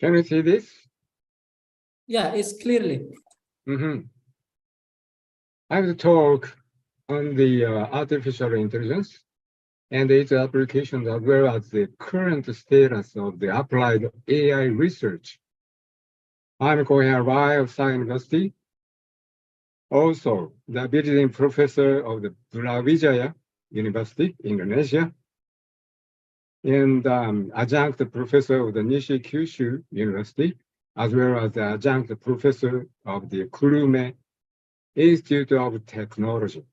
Can you see this? Yeah, it's clearly. I will talk on the artificial intelligence and its applications as well as the current status of the applied AI research. I'm Kohei Arai of Saga University, also the visiting professor of the Brawijaya University, Indonesia, and adjunct professor of the Nishi Kyushu University, as well as the adjunct professor of the Kurume Institute of Technology.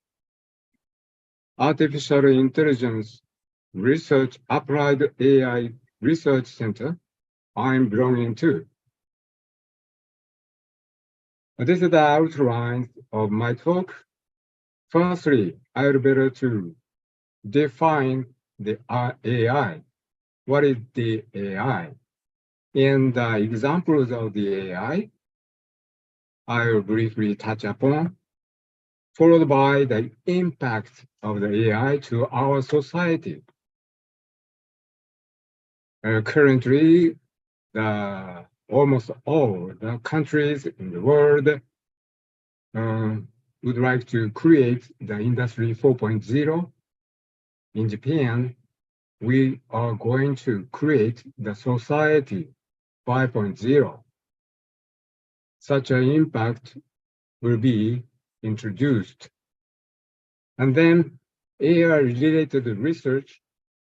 Artificial Intelligence Research Applied AI Research Center I'm belonging to. This is the outline of my talk. Firstly, I will better to define the AI. What is the AI? And the examples of the AI, I will briefly touch upon, followed by the impact of the AI to our society. Currently, almost all the countries in the world would like to create the Industry 4.0. In Japan, we are going to create the Society 5.0. Such an impact will be introduced. And then AI-related research,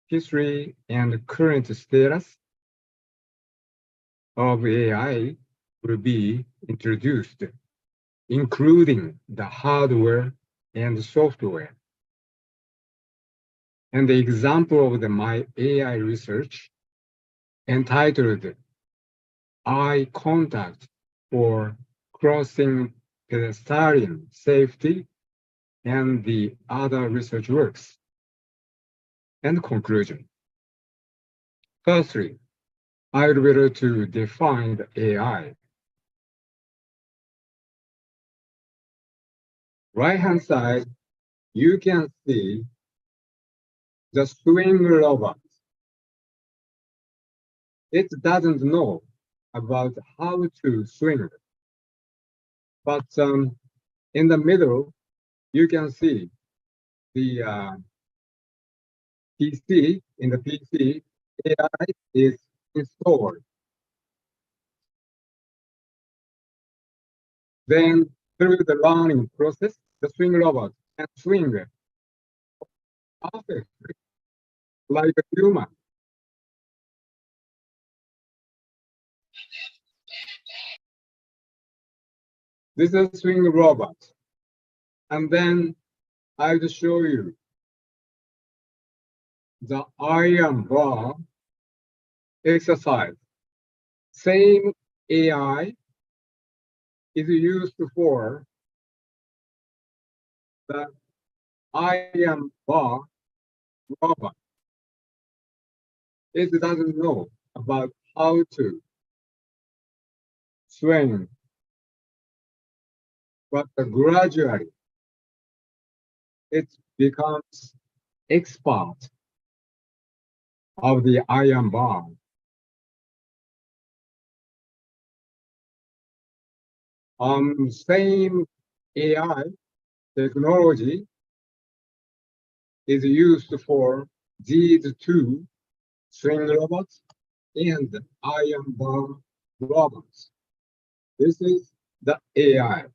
history, and current status of AI will be introduced, including the hardware and software. And the example of my AI research entitled Eye Contact for Crossing Pedestrian Safety and the other research works. And conclusion. Firstly, I will be able to define the AI. Right-hand side, you can see the swing robot. It doesn't know about how to swing. But in the middle, you can see the PC. In the PC, AI is installed. Then through the learning process, the swing robot can swing perfectly like a human. This is a swing robot. And then I'll show you the iron bar exercise. Same AI is used for the iron bar robot. It doesn't know about how to swing, but gradually it becomes expert of the iron bar. Same AI technology is used for these two swing robots and iron bar robots. This is the AI.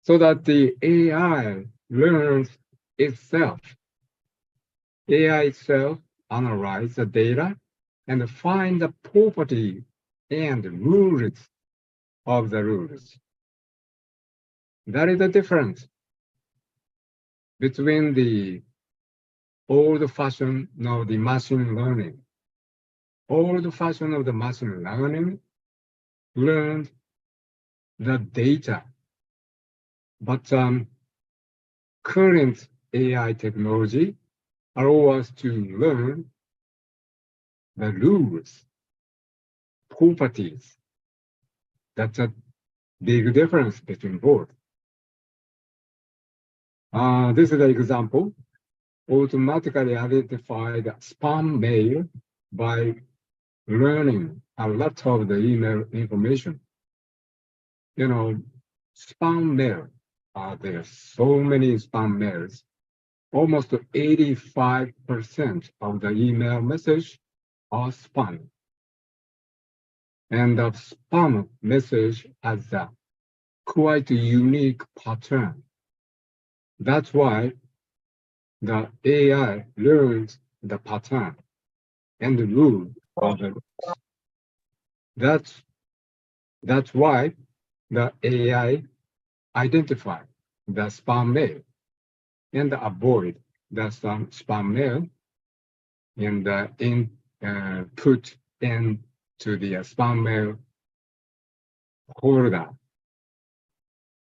So that the AI learns itself. AI itself analyzes the data and find the property and rules of the rules. That is the difference between the old-fashioned of the machine learning. Old-fashioned of the machine learning learned the data, but current AI technology allows us to learn the rules, properties. That's a big difference between both. This is an example. Automatically identified spam mail by learning a lot of the email information. Spam mail. There are so many spam mails. Almost 85% of the email message are spam. And the spam message has a quite unique pattern. That's why the AI learns the pattern and the rule of the rules. That's why the AI identify the spam mail and avoid the spam mail and put into the spam mail folder.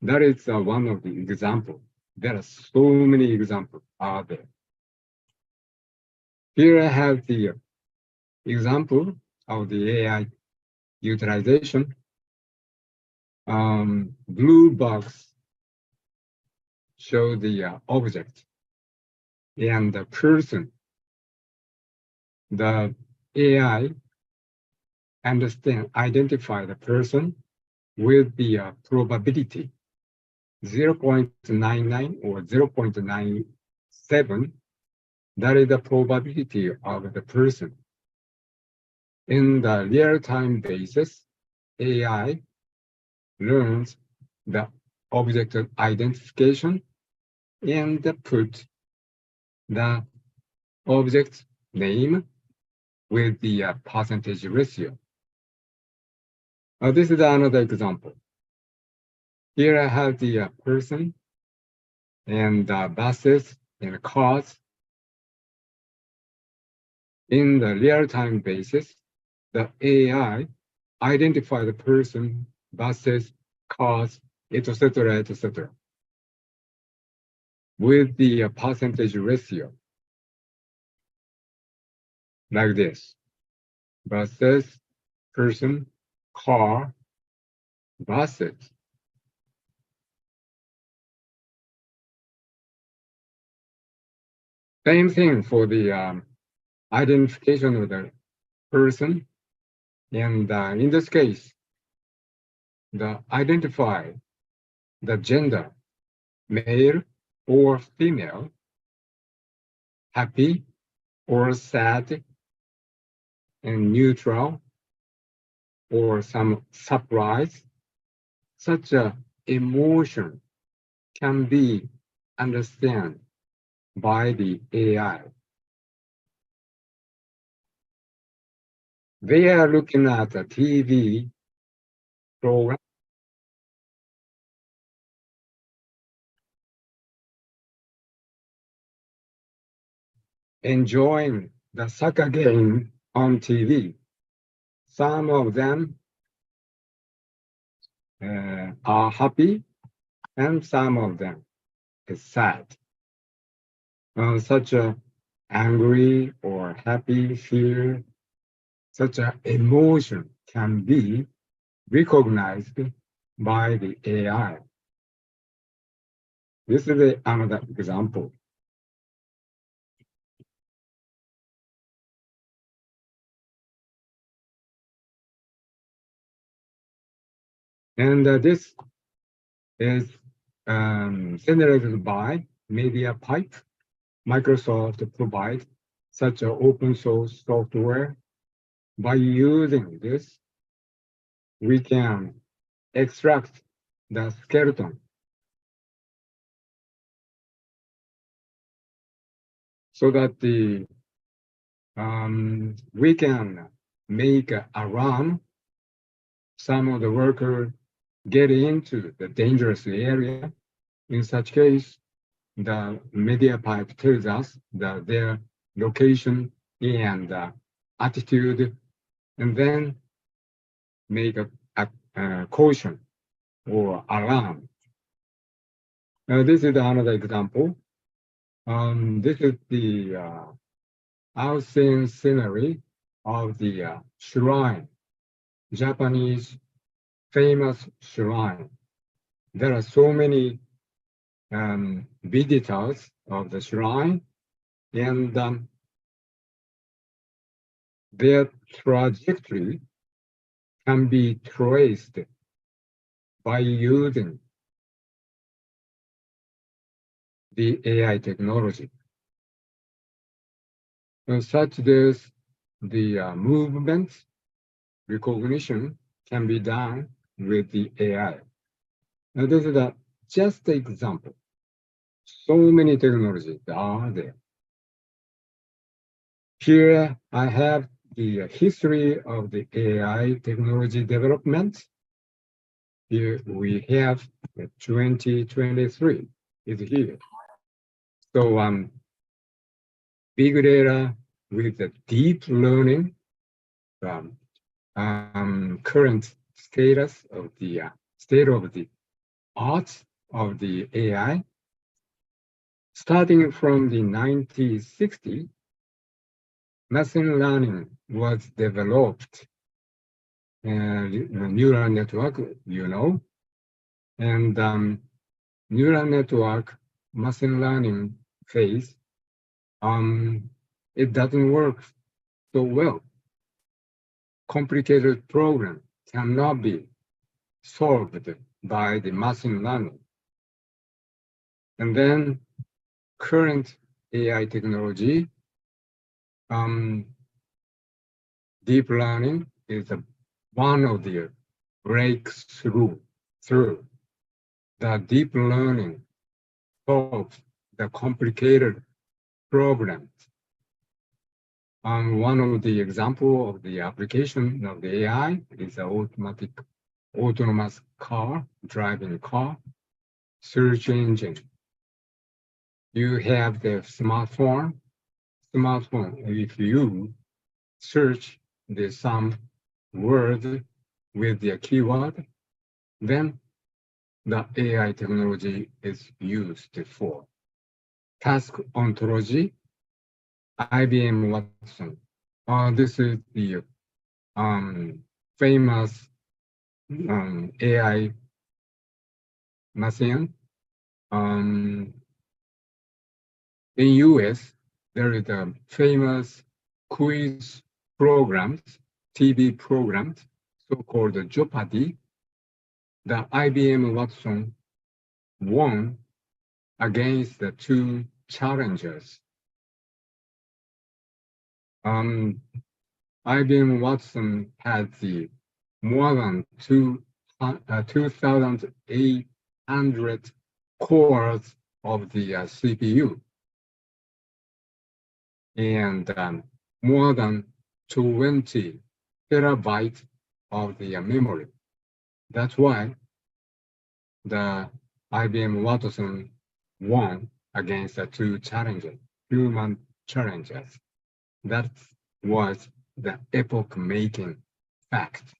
That is one of the examples. There are so many examples out there. Here I have the example of the AI utilization. Blue box show the object and the person. The AI identify the person with the probability 0.99 or 0.97. That is the probability of the person. In the real-time basis, AI learns the object identification and put the object name with the percentage ratio. This is another example. Here I have the person and buses and cars. In the real-time basis, the AI identify the person, buses, cars, etc., etc., with the percentage ratio, like this: buses, person, car, buses. Same thing for the identification of the person, and in this case, the identify the gender, male or female, happy or sad, and neutral, or some surprise. Such a emotion can be understood by the AI. They are looking at a TV program, enjoying the Saga game on TV. Some of them are happy, and some of them is sad. Such a angry or happy, fear, such an emotion can be recognized by the AI. This is another example. And this is generated by MediaPipe. Microsoft provides such an open source software. By using this, we can extract the skeleton so that we can make an alarm. Some of the workers get into the dangerous area. In such case, the MediaPipe tells us their location and attitude, and then make a caution or alarm. This is another example. This is the outside scenery of the shrine, Japanese famous shrine. There are so many visitors of the shrine, and their trajectory can be traced by using the AI technology, such as the movement recognition can be done with the AI. Now, this is just an example. So many technologies are there. Here I have the history of the AI technology development. Here we have 2023 is here. So big data with the deep learning current status of the state of the art of the AI. Starting from the 1960s, machine learning was developed, neural network, and neural network machine learning phase, it doesn't work so well. Complicated program cannot be solved by the machine learning. And then current AI technology, deep learning is one of the breakthrough through the deep learning solves the complicated problems. One of the example of the application of the AI is the autonomous car, driving car, search engine. You have the smartphone. If you search some word with the keyword, then the AI technology is used for. Task ontology, IBM Watson. This is the famous AI machine. In US, there is a famous quiz programs, TV programs, so-called Jeopardy. The IBM Watson won against the two challengers. IBM Watson had the more than 2,800 cores of the CPU and more than 20 terabytes of the memory. That's why the IBM Watson won against the two challengers, human challengers. That was the epoch-making fact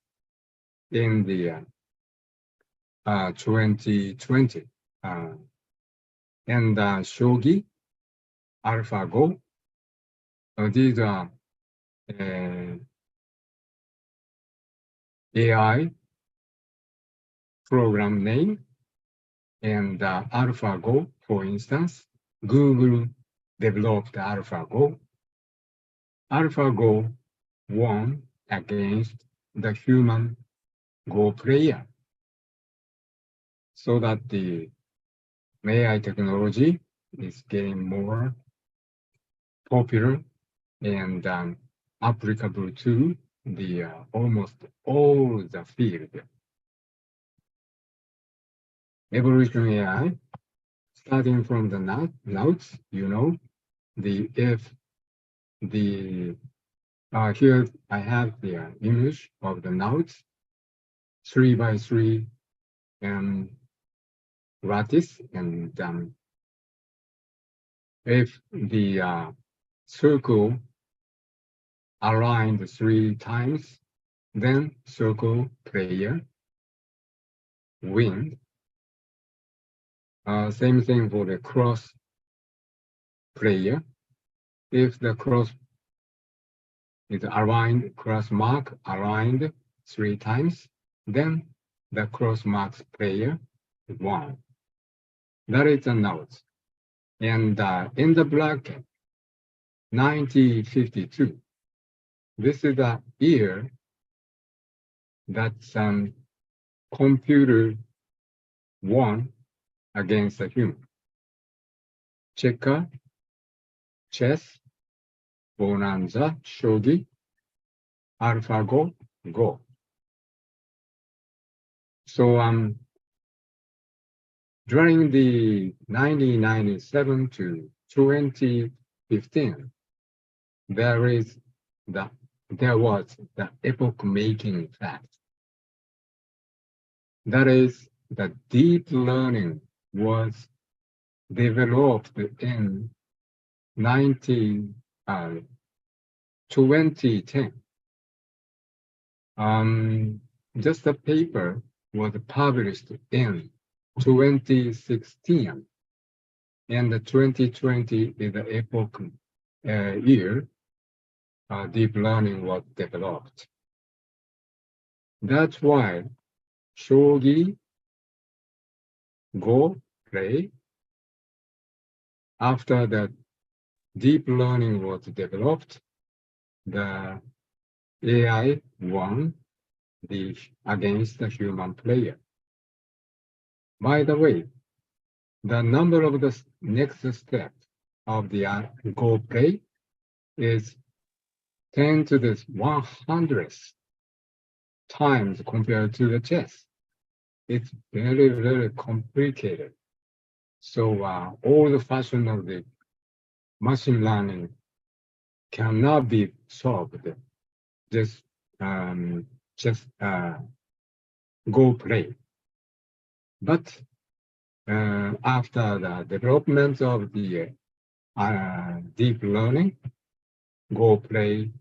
in the 2020. And Shogi, AlphaGo, these are AI program name, and AlphaGo, for instance, Google developed AlphaGo. AlphaGo won against the human Go player, so that the AI technology is getting more popular and applicable to the almost all the field. Evolution AI, starting from the nodes, here I have the image of the nodes, 3x3 lattice, and if the circle aligned 3 times, then circle player win. Same thing for the cross player. If the cross is aligned, cross mark aligned 3 times, then the cross marks player won. That is a note. And in the bracket, 1952, This is the year that computer won against a human. Checker, chess, bonanza, shogi, AlphaGo, Go. So during the 1997 to 2015, there was the epoch-making fact. That is, the deep learning was developed in 2010. Just a paper was published in 2016, and the 2020 is the epoch year deep learning was developed. That's why shogi, go, play, after the deep learning was developed, the AI won against the human player. By the way, the number of the next step of the Go play is 10 to the 100th times compared to the chess. It's very, very complicated. So all the fashion of the machine learning cannot be solved. Just go play. But after the development of the deep learning, Go play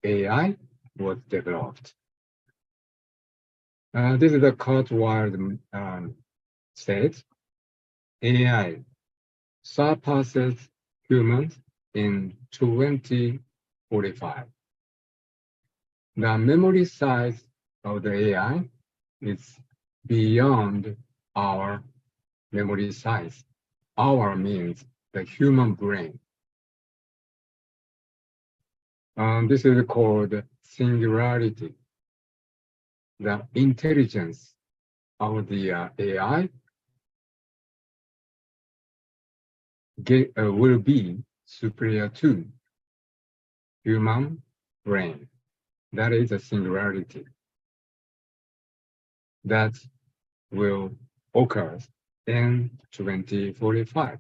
AI was developed. This is the Kurzweil said, AI surpasses humans in 2045. The memory size of the AI is beyond our memory size. Our means the human brain. This is called singularity. The intelligence of the AI will be superior to human brain. That is a singularity that will occur in 2045.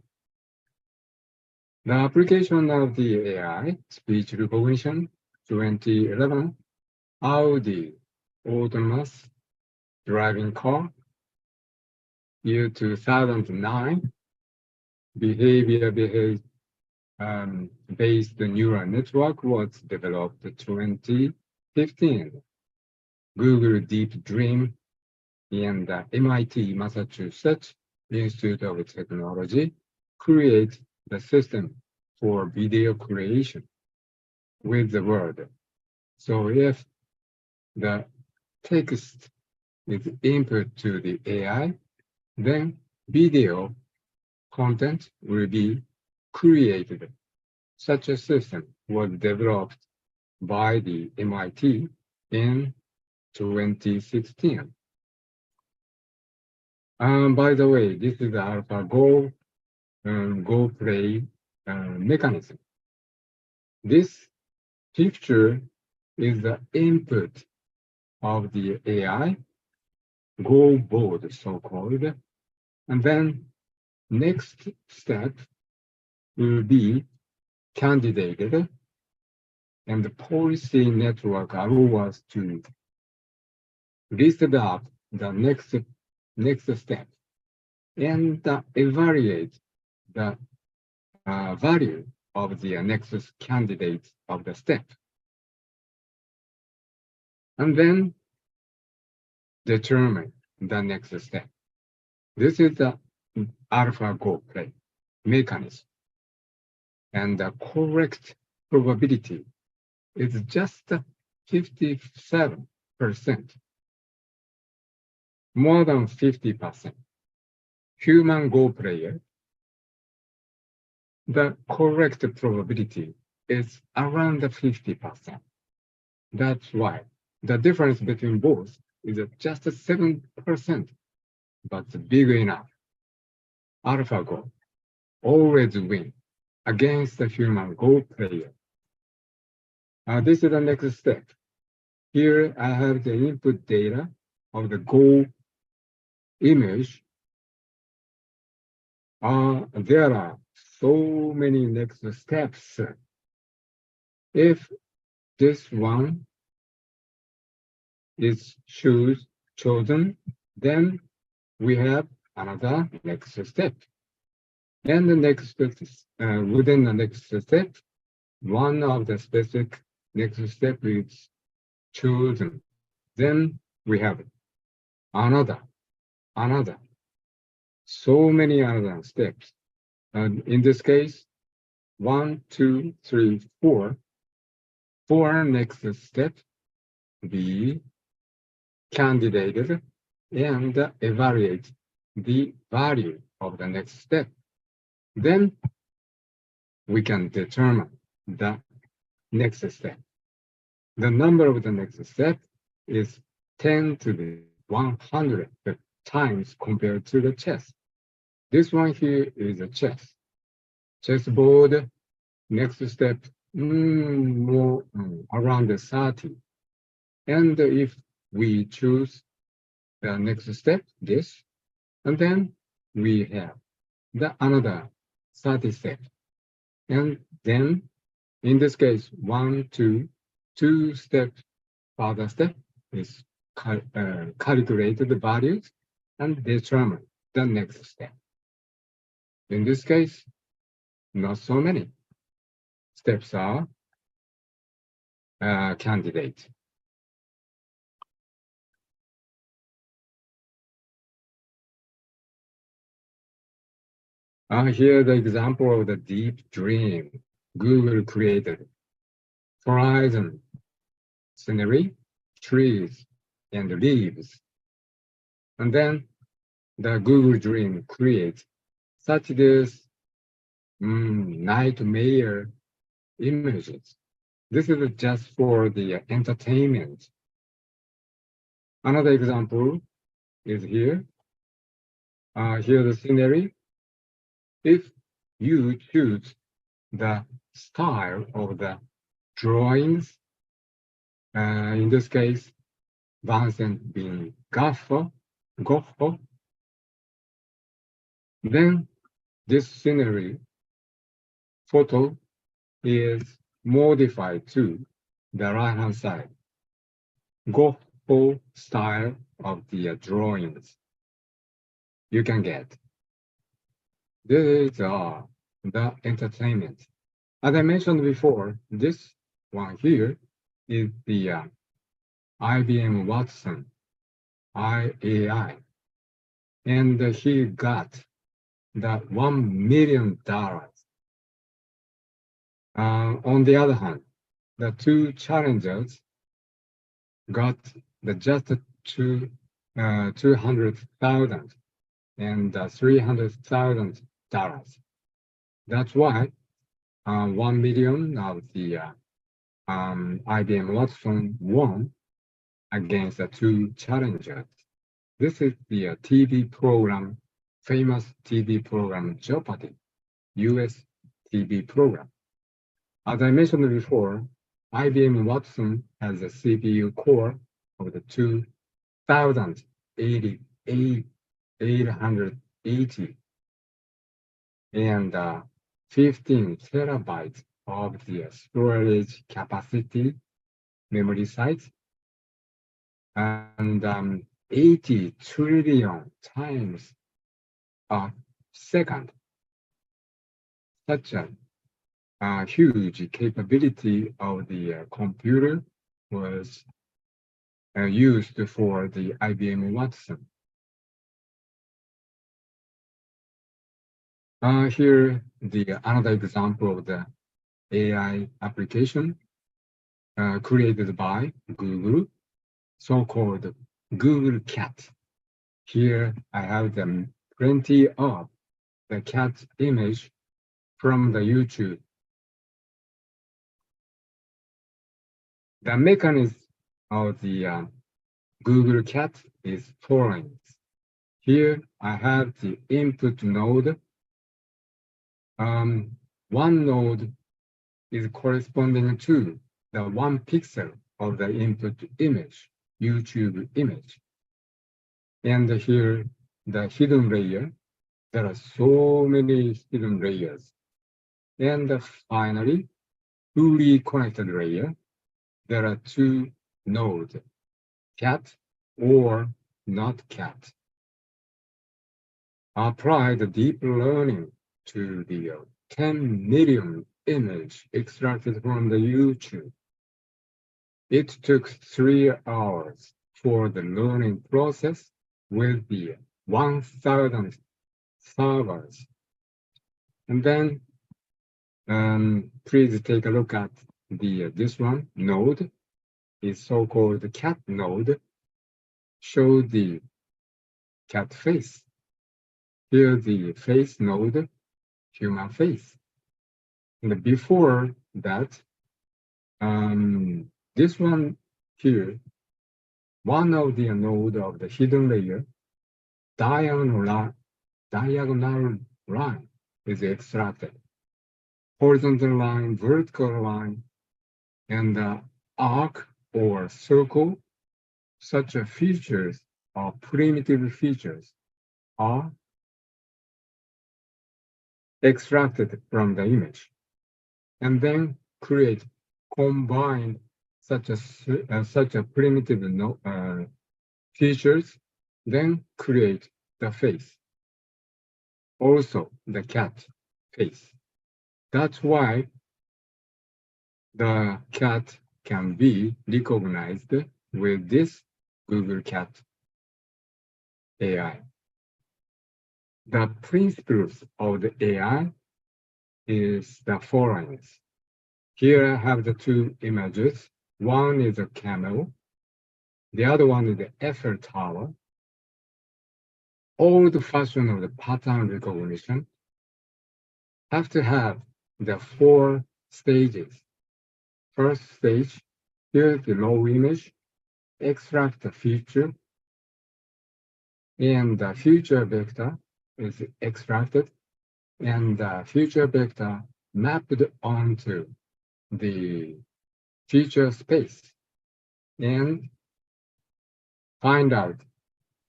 The application of the AI, speech recognition, 2011, Audi autonomous driving car, year 2009, behavior-based neural network was developed 2015. Google Deep Dream and the MIT Massachusetts Institute of Technology create the system for video creation with the word. So if the text is input to the AI, then video content will be created. Such a system was developed by the MIT in 2016. By the way, this is the AlphaGo Go play mechanism. This picture is the input of the AI, Go board so-called, and then next step will be candidated, and the policy network allows us to list up the next step and evaluate the value of the next candidate of the step, and then determine the next step. This is the AlphaGo play mechanism, and the correct probability is just 57%, more than 50%. Human Go player, the correct probability is around 50%. That's why the difference between both is just 7%, but big enough. AlphaGo always win against the human Go player. This is the next step. Here I have the input data of the Go image. There are so many next steps. If this one is chosen, then we have another next step. And the next within the next step, one of the specific next step is chosen. Then we have another, so many other steps. And in this case, 1, 2, 3, 4. For next step, be candidated and evaluate the value of the next step. Then we can determine the next step. The number of the next step is 10 to the 100 times compared to the chess. This one here is a chess. Chessboard, next step, more around 30. And if we choose the next step, this, and then we have the another 30 steps. And then in this case, 1, 2, 2 steps further step is calculated the values and determine the next step. In this case, not so many steps are candidate. Here the example of the deep dream Google created. Horizon, scenery, trees, and leaves. And then the Google Dream creates such this nightmare images. This is just for the entertainment. Another example is here. Here the scenery. If you choose the style of the drawings, in this case, Vincent being Goffo, then this scenery photo is modified to the right-hand side, Goffo style of the drawings. You can get. These are the entertainment. As I mentioned before, this one here is the IBM Watson IAI, and he got the $1 million. On the other hand, the two challengers got the just 200,000 and $300,000. That's why 1 million of the IBM Watson won against the two challengers. This is the TV program, famous TV program Jeopardy, US TV program. As I mentioned before, IBM Watson has a CPU core of the 2880 and 15 terabytes of the storage capacity memory size, and 80 trillion times a second. Such a huge capability of the computer was used for the IBM Watson. Here, another example of the AI application created by Google, so-called Google Cat. Here, I have plenty of the cat image from the YouTube. The mechanism of the Google Cat is following. Here I have the input node. One node is corresponding to the 1 pixel of the input image, YouTube image. And here, the hidden layer, there are so many hidden layers. And finally, fully connected layer, there are 2 nodes, cat or not cat. Apply the deep learning to the 10 million image extracted from the YouTube. It took 3 hours for the learning process with the 1,000 servers. And then please take a look at this one node is so-called cat node. Show the cat face. Here the face node, human face. And before that, this one here, one of the node of the hidden layer, diagonal line is extracted. Horizontal line, vertical line, and the arc or circle, such features or primitive features are extracted from the image and then create combined such a primitive features, then create the face. Also the cat face. That's why the cat can be recognized with this Google Cat AI. The principles of the AI is the following. Here I have the 2 images. One is a camel. The other one is the Eiffel Tower. Old fashion of the pattern recognition have to have the 4 stages. First stage, here's the raw image, extract the feature, and the future vector is extracted, and the future vector mapped onto the future space, and find out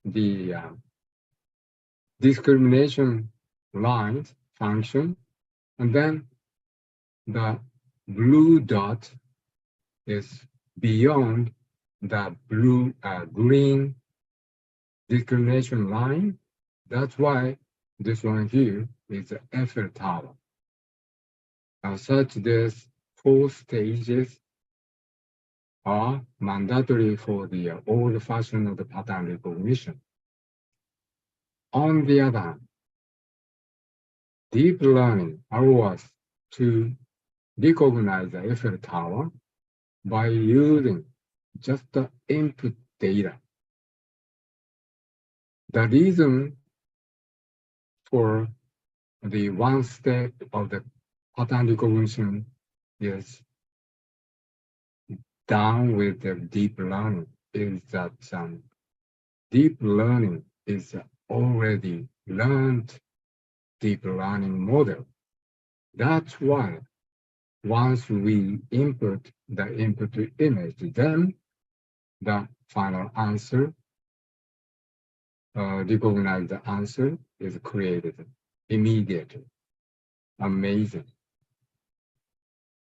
the discrimination lines function, and then the blue dot is beyond the green discrimination line. That's why this one here is the Eiffel Tower. Such this 4 stages are mandatory for the old fashion of the pattern recognition. On the other hand, deep learning allows us to recognize the Eiffel Tower by using just the input data. The reason for the 1 step of the pattern recognition is done with the deep learning is that deep learning is already learned deep learning model. That's why once we input the input image, then the final answer, recognize the answer is created immediately. Amazing.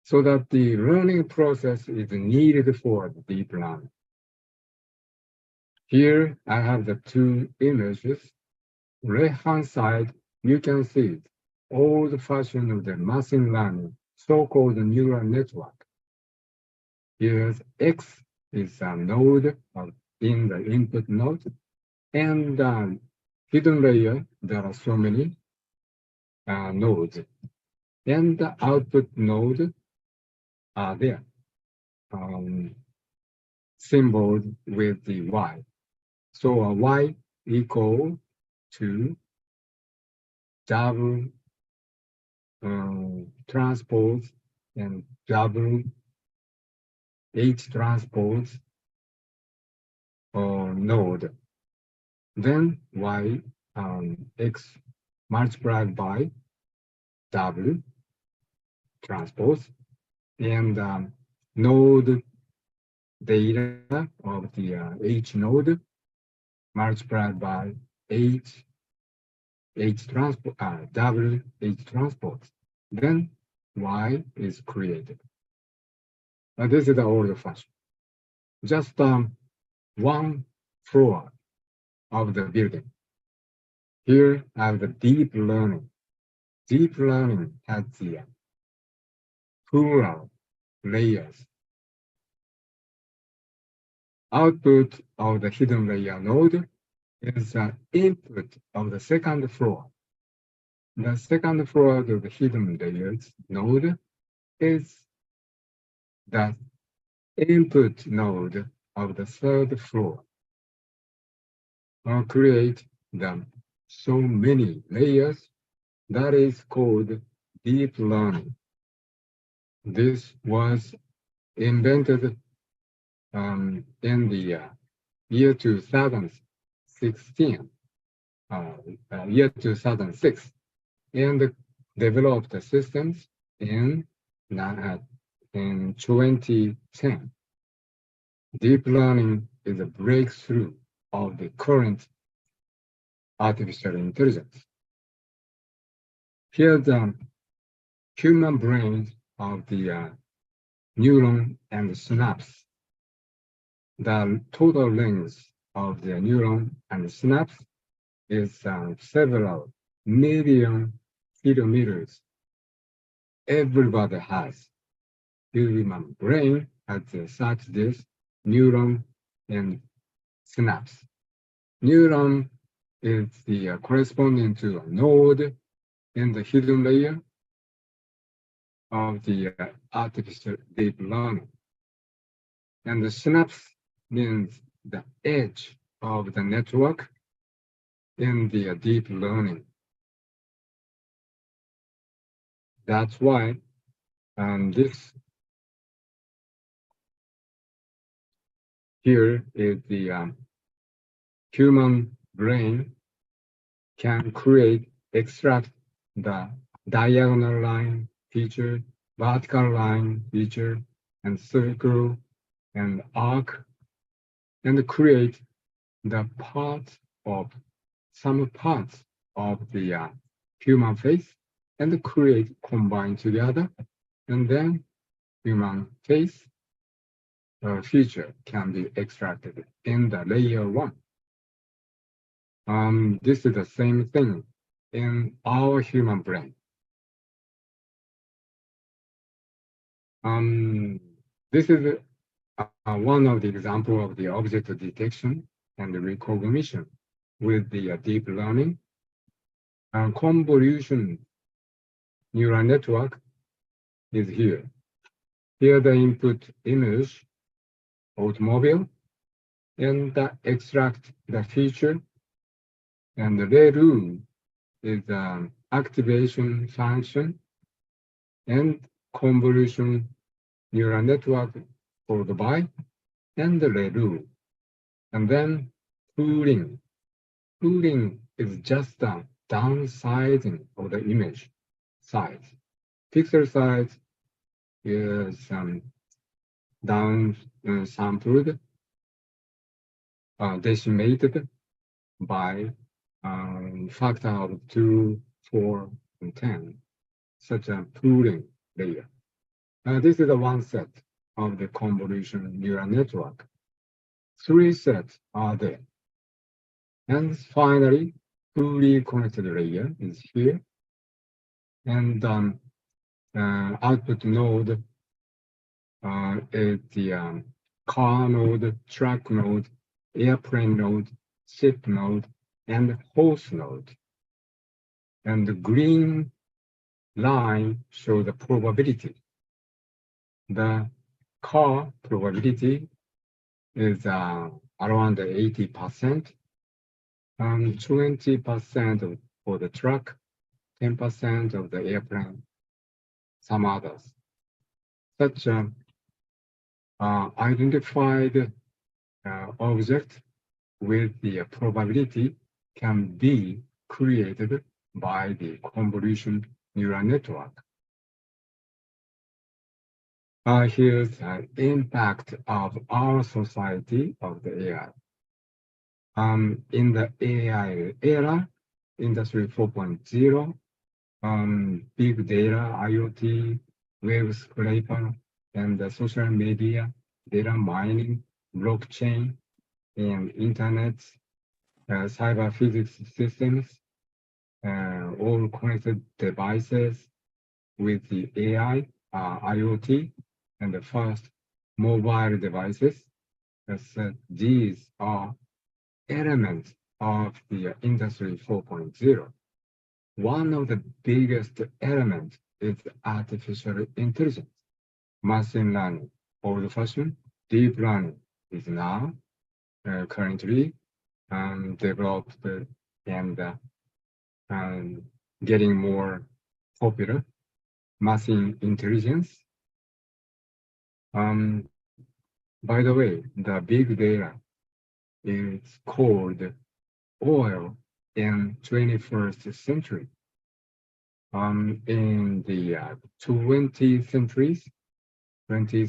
So that the learning process is needed for the deep learning. Here I have the 2 images. Left-hand side, you can see old fashion of the machine learning, so-called neural network. Here's X is a node in the input node, and hidden layer, there are so many nodes. And the output node are there, symboled with the Y. So Y equal to double transpose and double H transpose node. Then Y X multiplied by W transpose, and node data of the H node multiplied by H transpose W H transpose. Then Y is created. This is the old fashion. Just one floor of the building. Here I have the deep learning. Deep learning has the plural layers. Output of the hidden layer node is the input of the second floor. The second floor of the hidden layers node is the input node of the third floor. Create them so many layers. That is called deep learning. This was invented in the year 2016, year 2006, and developed the systems in 2010. Deep learning is a breakthrough of the current artificial intelligence. Here the human brain of the neuron and synapse. The total length of the neuron and synapse is several million kilometers. Everybody has. Human brain has such this neuron and synapse. Neuron is the corresponding to a node in the hidden layer of the artificial deep learning. And the synapse means the edge of the network in the deep learning. That's why this here is the human brain can extract the diagonal line feature, vertical line feature, and circle and arc, and create the some parts of the human face, and combine together, and then human face feature can be extracted in the layer 1. This is the same thing in our human brain. This is one of the example of the object detection and recognition with the deep learning. Convolution neural network is here. Here the input image, automobile, and extract the feature, and the red room is activation function and convolution neural network followed by and the red room. And then pooling. Pooling is just a downsizing of the image size. Pixel size is down sampled, decimated by factor of 2, 4, and 10, such a pooling layer. This is the one set of the convolution neural network. 3 sets are there. And finally, fully connected layer is here. And output node is the car node, truck node, airplane node, ship node, and horse node. And the green line shows the probability. The car probability is around 80%, 20% for the truck, 10% of the airplane, some others. Such identified object with the probability can be created by the convolution neural network. Here's an impact of our society of the AI. In the AI era, Industry 4.0, big data, IoT, web scraper, and the social media, data mining, blockchain, and internet, cyber physics systems, all connected devices with the AI, IoT, and the first mobile devices. These are elements of the Industry 4.0. One of the biggest elements is artificial intelligence. Machine learning, old-fashioned, deep learning is now currently developed and getting more popular. Machine intelligence. By the way, the big data is called oil in 21st century. In the 20th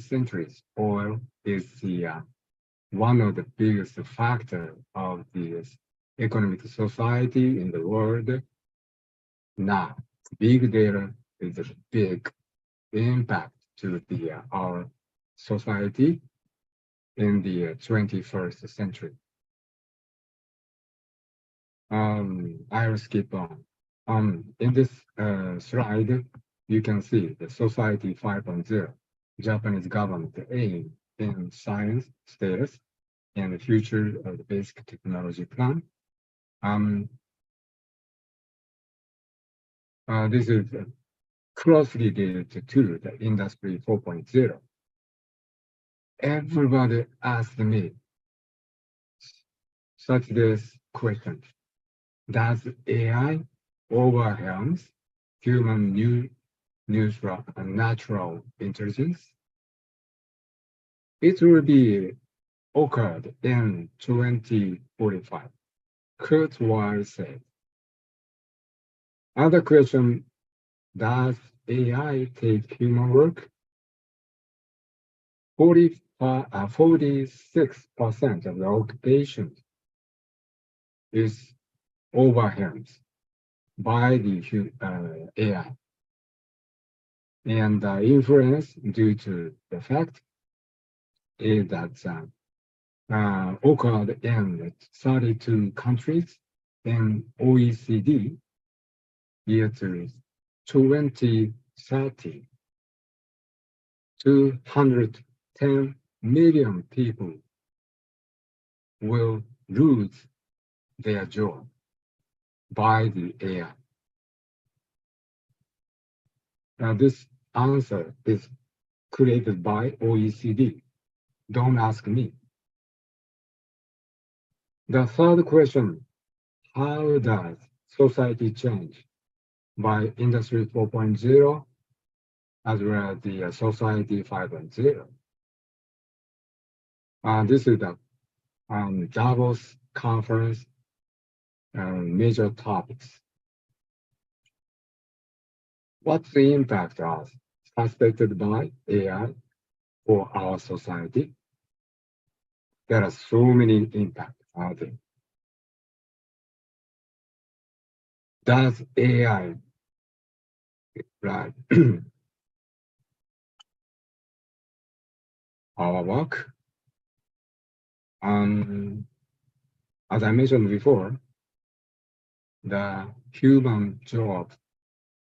centuries, oil is the one of the biggest factor of the economic society in the world. Now, big data is a big impact to the our society in the 21st century. I'll skip on. In this slide, you can see the Society 5.0, Japanese government aim in science status and the future of the basic technology plan. This is closely related to the Industry 4.0. Everybody asked me such this question. Does AI overwhelms human natural intelligence? It will be occurred in 2045, Kurt Weill said. Other question, does AI take human work? 46% of the occupation is overwhelmed by the AI. And the influence due to the fact is that occurred in 32 countries in OECD year to 2030. 210 million people will lose their job by the AI. Now, this answer is created by OECD. Don't ask me. The third question, how does society change by Industry 4.0 as well as the Society 5.0? This is the Davos conference major topics. What's the impact of expected by AI for our society? There are so many impacts out there. Does AI our work? As I mentioned before, the human job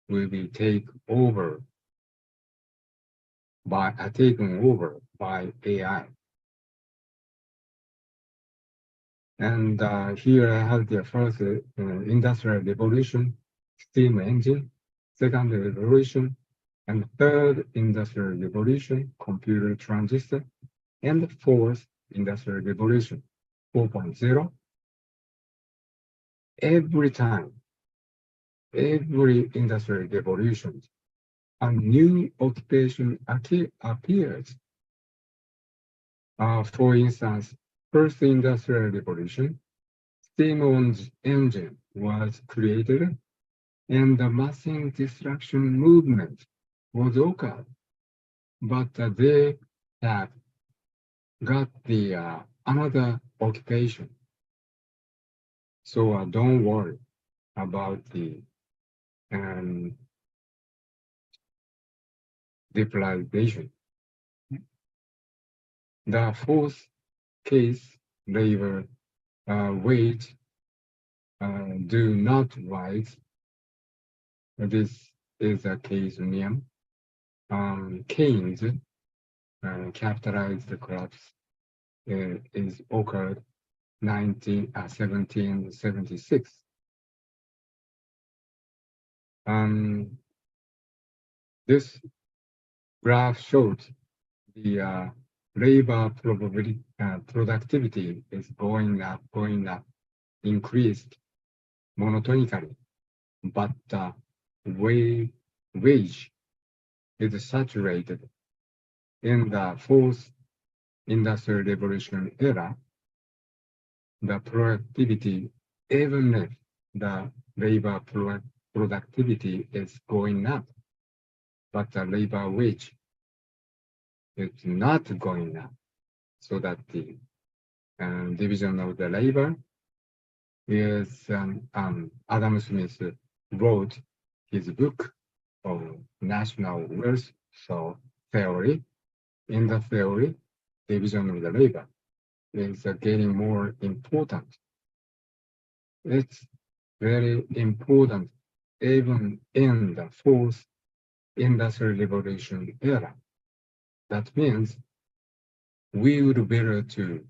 will be taken over by AI. And here I have the first industrial revolution, steam engine, second revolution, and third industrial revolution, computer transistor, and the fourth industrial revolution, 4.0. Every time, every industrial revolution, a new occupation appears. For instance, first industrial revolution, steam engine was created and the massive destruction movement was occurred. But they have got the another occupation. So don't worry about the um, depolarization. The fourth case, labor wage do not rise. This is a case near Keynes capitalized collapse is occurred 1776. This graph showed the labor productivity is going up, increased monotonically, but the wage is saturated. In the fourth industrial revolution era, the productivity, even if the labor productivity is going up, but the labor wage is not going up, so that the division of the labor is Adam Smith wrote his book of national wealth theory. In the theory, division of the labor is getting more important. It's very important even in the fourth industrial revolution era. That means we would be able to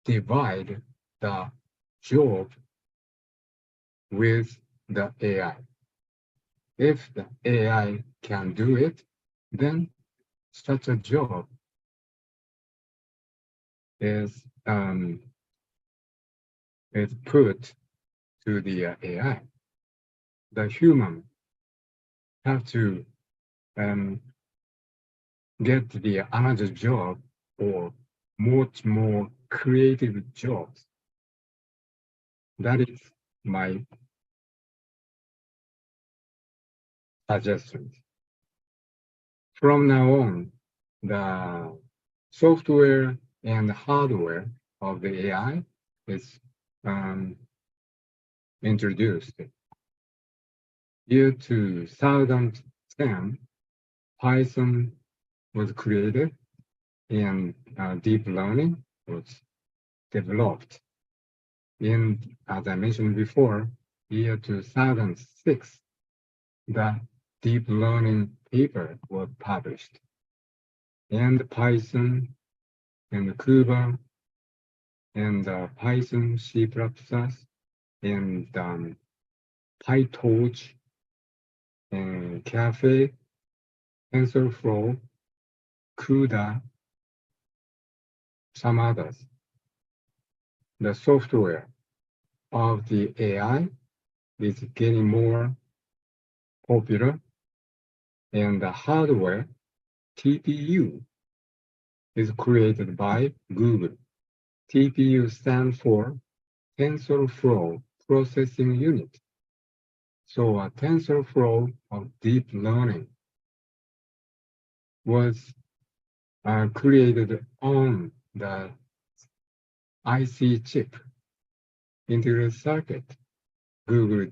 divide the job with the AI. If the AI can do it, then such a job is put to the AI. The human have to get the another job or much more creative jobs. That is my suggestion. From now on, the software and hardware of the AI is introduced. Year 2010, Python was created and deep learning was developed. In, as I mentioned before, year 2006, the deep learning paper was published. And Python and Cuba and Python, C++, and PyTorch and Cafe, TensorFlow, CUDA, some others. The software of the AI is getting more popular, and the hardware, TPU, is created by Google. TPU stands for TensorFlow Processing Unit. So a TensorFlow of deep learning was created on the IC chip, integrated circuit, Google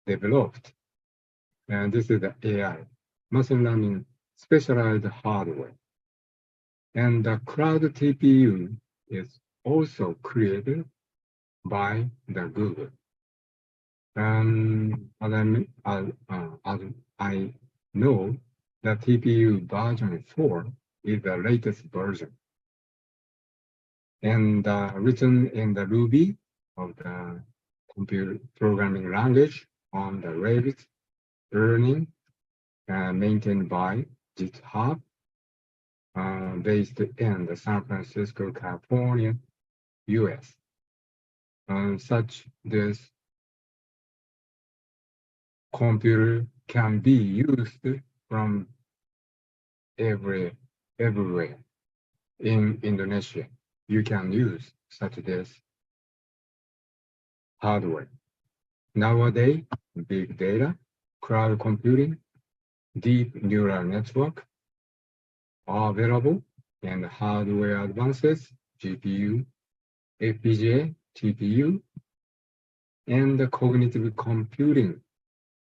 developed. And this is the AI, machine learning specialized hardware. And the cloud TPU is also created by the Google. As I know, the TPU version 4 is the latest version. And written in the Ruby of the computer programming language on the Rabbit learning maintained by GitHub, based in the San Francisco, California, US. Such this computer can be used from everywhere. in Indonesia, you can use such this hardware. Nowadays, big data, cloud computing, deep neural network are available, and hardware advances, GPU, FPGA, TPU, and the cognitive computing,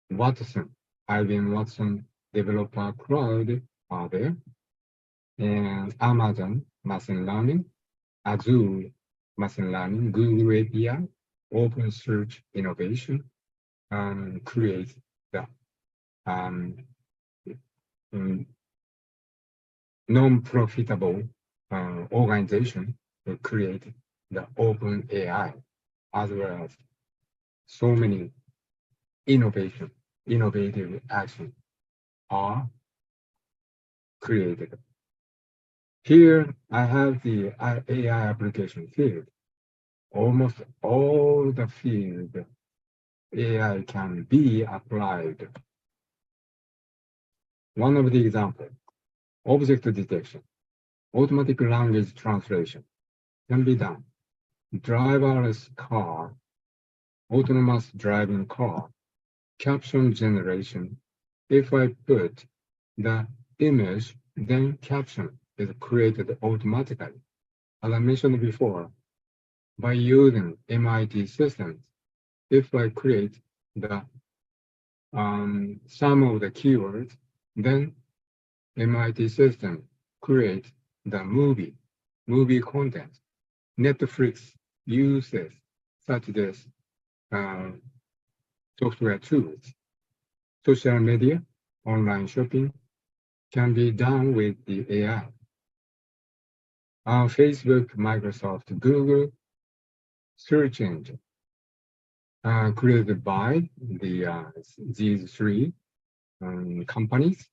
Watson, IBM Watson Developer Cloud are there, and Amazon Machine Learning, Azure Machine Learning, Google API, Open Search Innovation, create the non-profitable organization to create the open AI, as well as so many innovative actions are created. Here I have the AI application field. Almost all the field AI can be applied. One of the examples, object detection, automatic language translation can be done. Driverless car, autonomous driving car, caption generation. If I put the image, then caption is created automatically. As I mentioned before, by using MIT systems, if I create the some of the keywords, then MIT system create the movie content. Netflix uses such as software tools. Social media, online shopping can be done with the AI. Facebook, Microsoft, Google, search engine created by these three companies.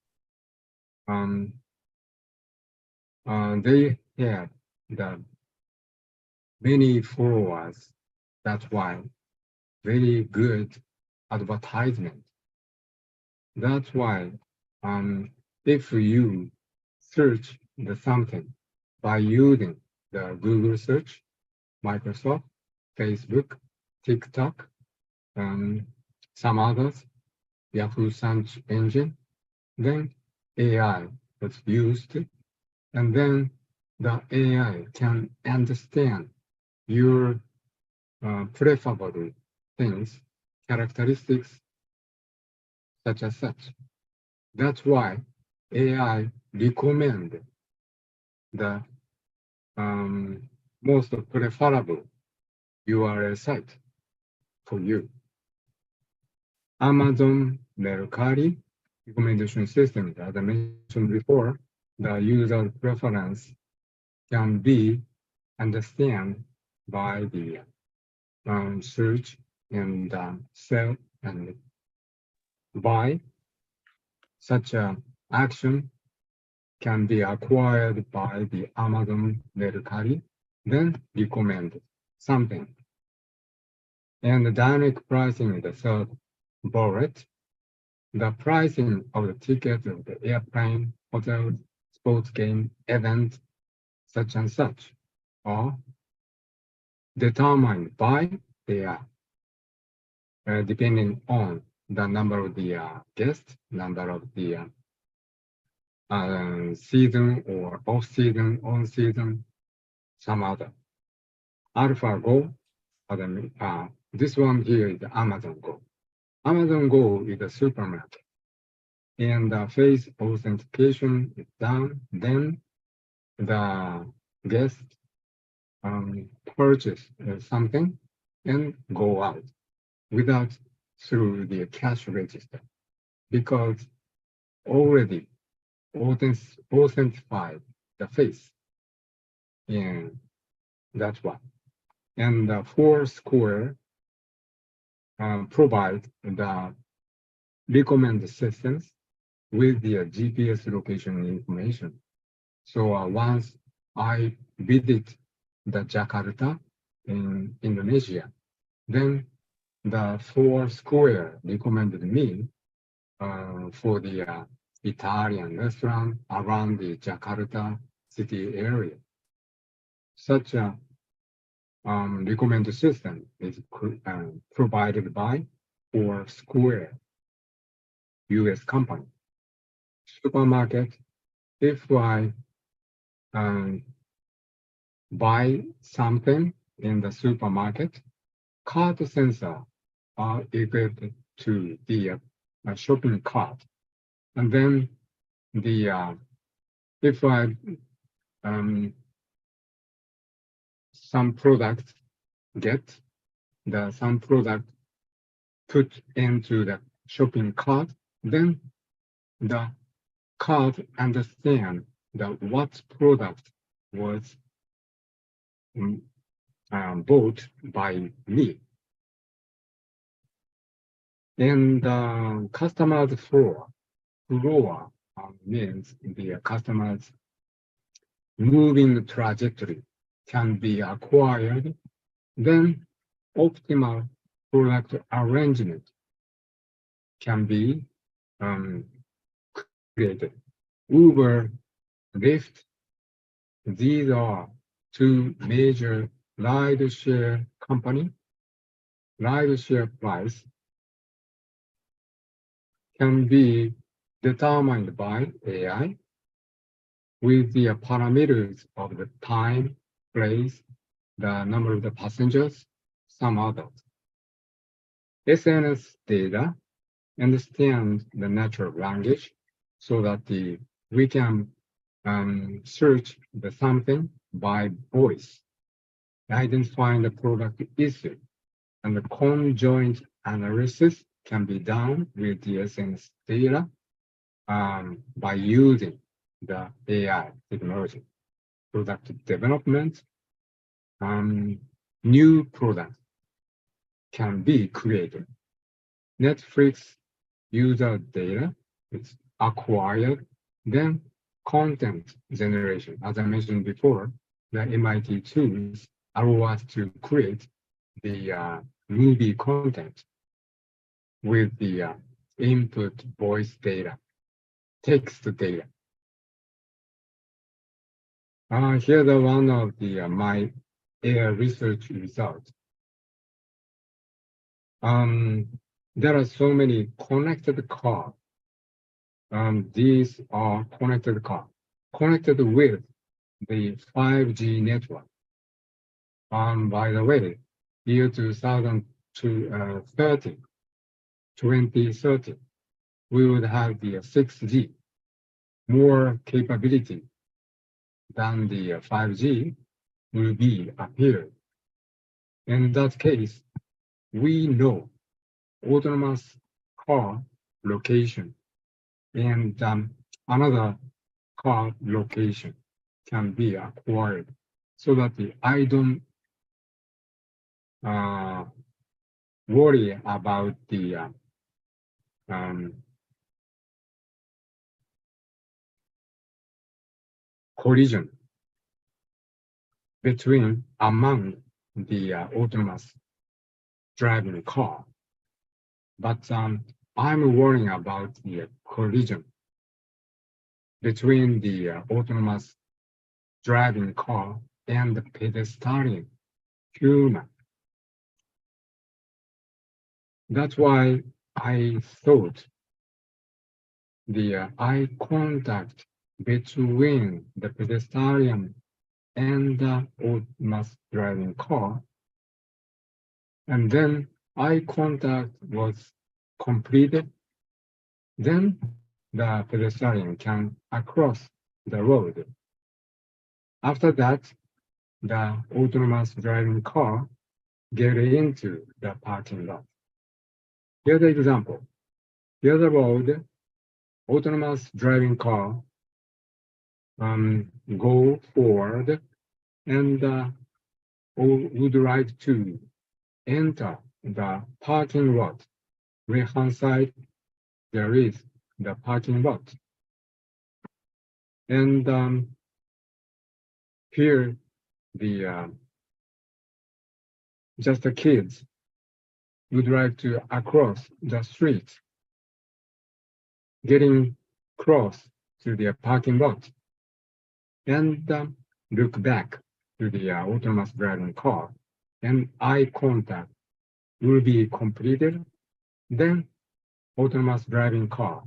They have the many followers. That's why very good advertisement. That's why if you search the something by using the Google search, Microsoft, Facebook, TikTok, some others, Yahoo search engine, then AI was used, and then the AI can understand your preferable things, characteristics, such as such. That's why AI recommend the most preferable URL site for you. Amazon Mercari recommendation system, as I mentioned before, the user preference can be understood by the search and sell and buy. Such an action can be acquired by the Amazon Mercari, then recommend something. And the dynamic pricing is the third bullet. The pricing of the ticket of the airplane, hotel, sports game, event, such and such, are determined by the depending on the number of the guests, number of the season or off season, on season, some other. AlphaGo, this one here is Amazon Go. Amazon Go is a supermarket, and the face authentication is done. Then the guest purchase something and go out without through the cash register, because already authentified the face, and that's why. And the Foursquare provide the recommended systems with the GPS location information. So once I visit the Jakarta in Indonesia, then the Foursquare recommended me for the Italian restaurant around the Jakarta city area. such a recommender system is provided by or Square, US company. Supermarket, if I buy something in the supermarket, cart sensor are equipped to the shopping cart. And then the if I some product get some product put into the shopping cart, then the cart understand what product was bought by me. And customers floor means the customer's moving trajectory can be acquired, then optimal product arrangement can be created. Uber, Lyft, these are two major rideshare company. Rideshare price can be determined by AI with the parameters of the time, place, the number of the passengers, some others. SNS data understand the natural language so that we can search the something by voice, identifying the product issue, and the conjoint analysis can be done with the SNS data by using the AI technology. Product development, new products can be created. Netflix user data is acquired, then content generation. As I mentioned before, the MIT tools allow us to create the movie content with the input voice data, text data. Here's one of the my AI research results. There are so many connected cars. These are connected cars, connected with the 5G network. By the way, year 2030, we would have the 6G, more capability than the 5G will be appeared. In that case, we know autonomous car location and another car location can be acquired so that I don't worry about the collision among the autonomous driving car. But I'm worrying about the collision between the autonomous driving car and the pedestrian human. That's why I thought the eye contact between the pedestrian and the autonomous driving car, and then eye contact was completed, then the pedestrian can cross the road. After that, the autonomous driving car get into the parking lot. Here's the example. Here's the road, autonomous driving car go forward and would like to enter the parking lot. Right-hand side, there is the parking lot. And here, just the kids would like to cross the street, getting close to their parking lot, and look back to the autonomous driving car and eye contact will be completed, then autonomous driving car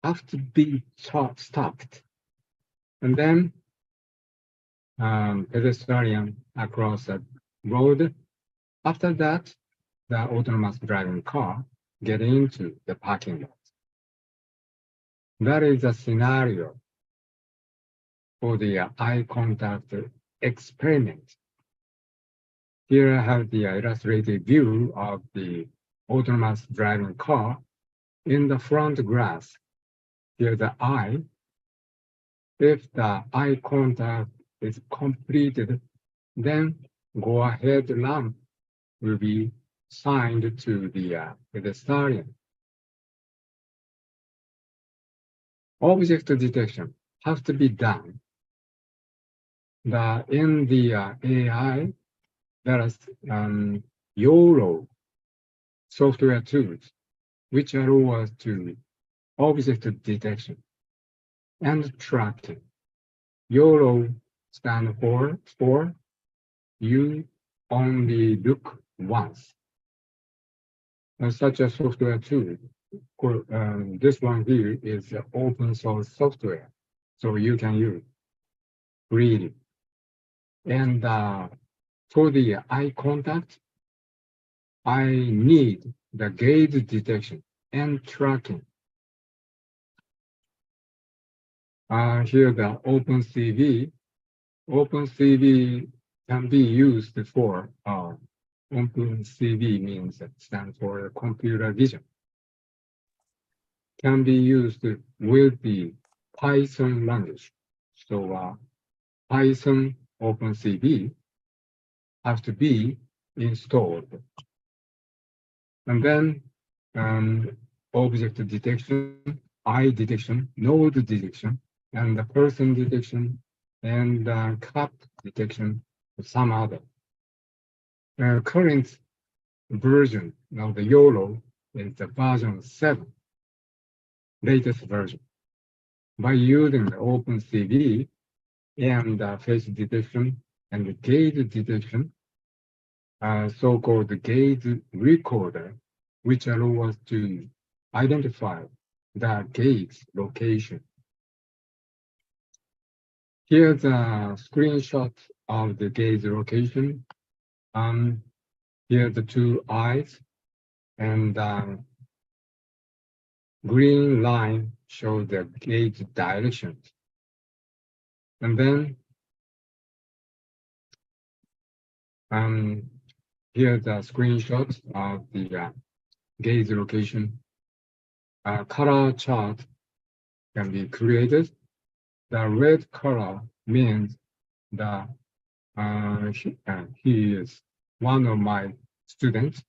have to be stopped. And then pedestrian across the road. After that, the autonomous driving car get into the parking lot. That is a scenario for the eye contact experiment. Here I have the illustrated view of the autonomous driving car in the front glass. Here the eye. If the eye contact is completed, then go ahead lamp will be signed to the pedestrian. Object detection has to be done. In the AI, there is YOLO software tools which allow us to object detection and tracking. YOLO stands for you only look once. Such a software tool, this one here is open source software, so you can use freely. And for the eye contact, I need the gaze detection and tracking. Here the OpenCV. OpenCV can be used for OpenCV means it stands for computer vision. Can be used with the Python language. So Python OpenCV has to be installed. And then object detection, eye detection, node detection, and the person detection, and cup detection, some other. Current version of the YOLO is the version 7, latest version. By using the OpenCV and face detection and the gaze detection, so-called gaze recorder, which allow us to identify the gaze location. Here's a screenshot of the gaze location. Here are the two eyes, and green line shows the gaze direction. And then here's a screenshot of the gaze location. Color chart can be created. The red color means that he is one of my students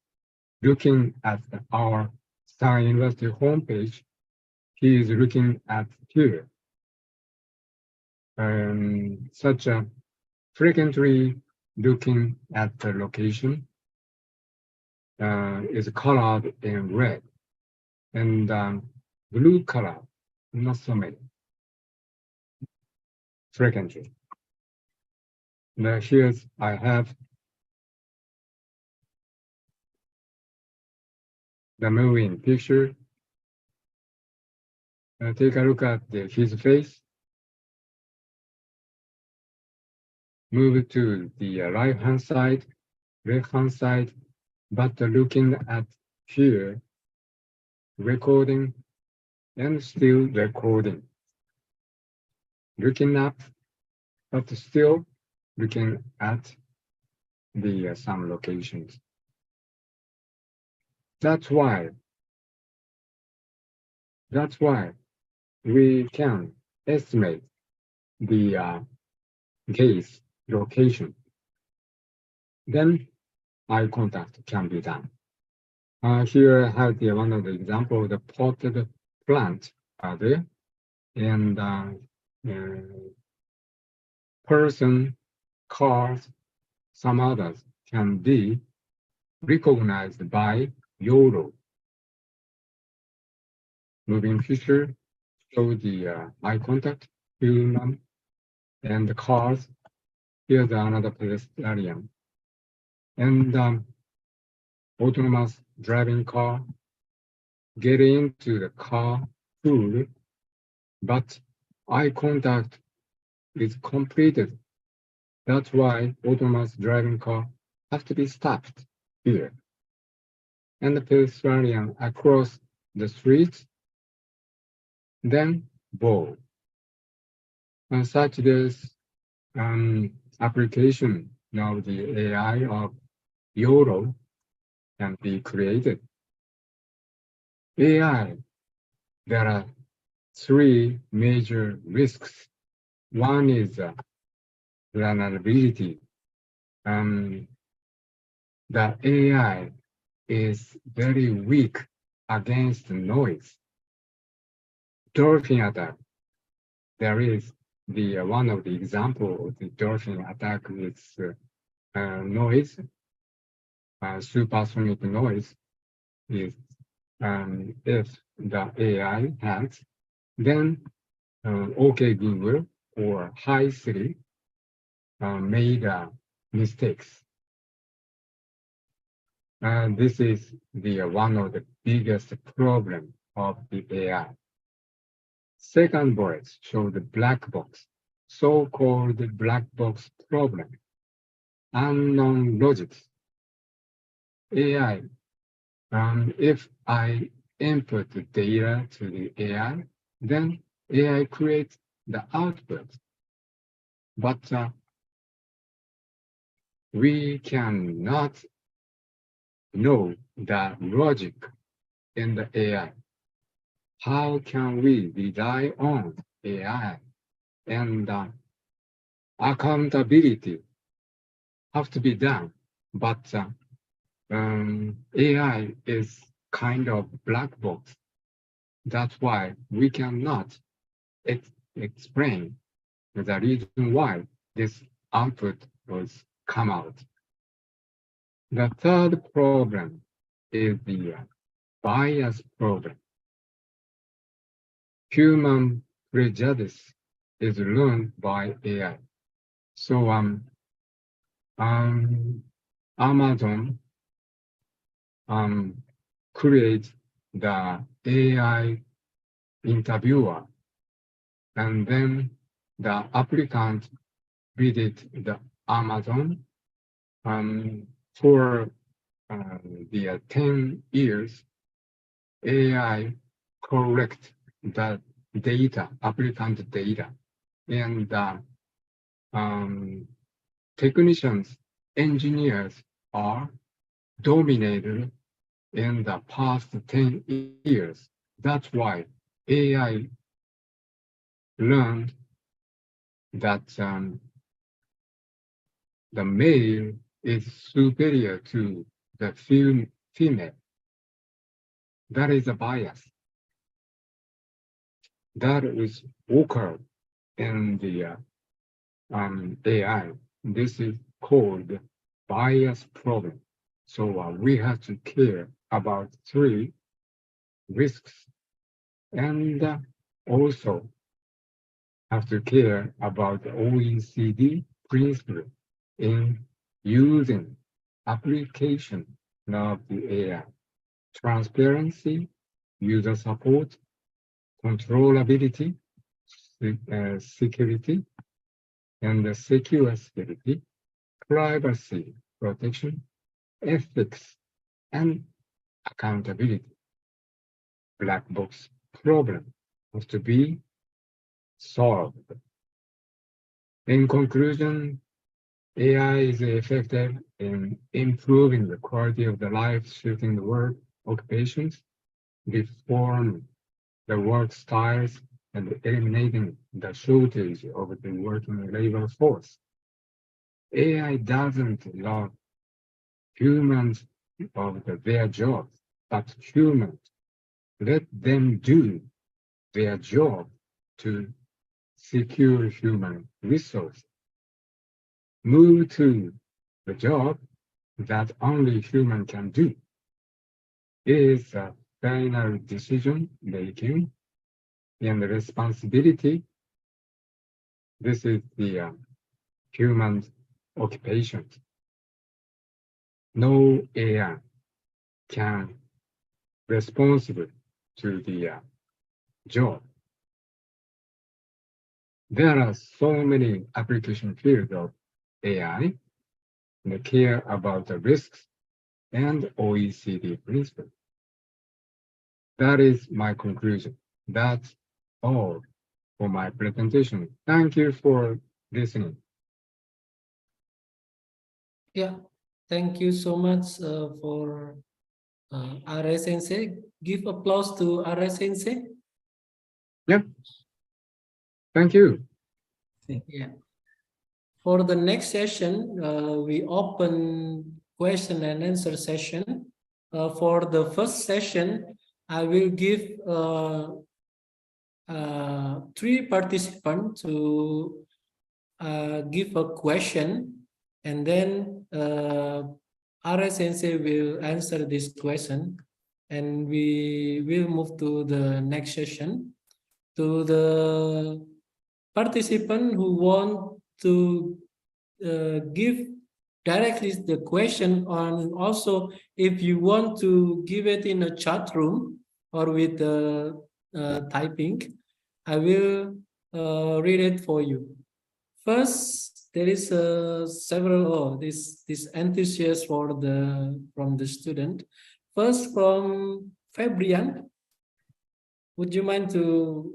looking at our Saga University homepage. He is looking at here. Such a frequently looking at the location is colored in red, and blue color, not so many, frequently. Now here's, I have the moving picture. Take a look at his face. Move to the right-hand side, left-hand side, but looking at here, recording, and still recording. Looking up, but still looking at the some locations. That's why we can estimate the gaze location. Then eye contact can be done. Here I have one of the example of the potted plant there, and person, cars, some others can be recognized by YOLO. Moving picture show the eye contact, human, and the cars. here's another pedestrian. And autonomous driving car, get into the car full, but eye contact is completed. That's why autonomous driving car has to be stopped here. And the pedestrian across the street, then bow. And such this application of the AI of YOLO can be created. AI, there are three major risks. One is vulnerability. The AI is very weak against noise. Dolphin attack. There is the one of the example of the dolphin attack with noise, supersonic noise. Is if the AI has, then OK Google or Hi Siri made mistakes. This is the one of the biggest problem of the AI. Second bullet shows the black box, so-called black box problem. Unknown logics. AI. If I input the data to the AI, then AI creates the output. But we cannot know the logic in the AI. How can we rely on AI? And accountability have to be done. But AI is kind of black box. That's why we cannot explain the reason why this output was come out. The third problem is the bias problem. Human prejudice is learned by AI. So Amazon create the AI interviewer, and then the applicant visit the Amazon for the 10 years. AI collect the data, applicant data, and technicians, engineers are dominated in the past 10 years. That's why AI learned that the male is superior to the female. That is a bias. That is occurred in the AI. This is called bias problem. So we have to care about three risks, and also have to care about the OECD principle in using application of the AI. Transparency, user support, controllability, security, and the secure security, privacy protection, ethics, and accountability. Black box problem has to be solved. In conclusion, AI is effective in improving the quality of the life, shifting the work occupations, reforming the work styles, and eliminating the shortage of the working labor force. AI doesn't rob humans of their jobs, but humans let them do their job to secure human resources. Move to the job that only human can do. It is a final decision making and responsibility. This is the human occupations. No AI can responsible to the job. There are so many application fields of AI that care about the risks and OECD principle. That is my conclusion. That's all for my presentation. Thank you for listening. Yeah, thank you so much for Arai Sensei. Give applause to Arai Sensei. Yeah. Thank you. Yeah. For the next session, we open question and answer session. For the first session, I will give 3 participants to give a question, and then Arai Sensei will answer this question, and we will move to the next session. To the participant who want to give directly the question on, also if you want to give it in a chat room or with typing, I will read it for you. First, there is several this enthusiast from the student. First, from Fabrian, would you mind to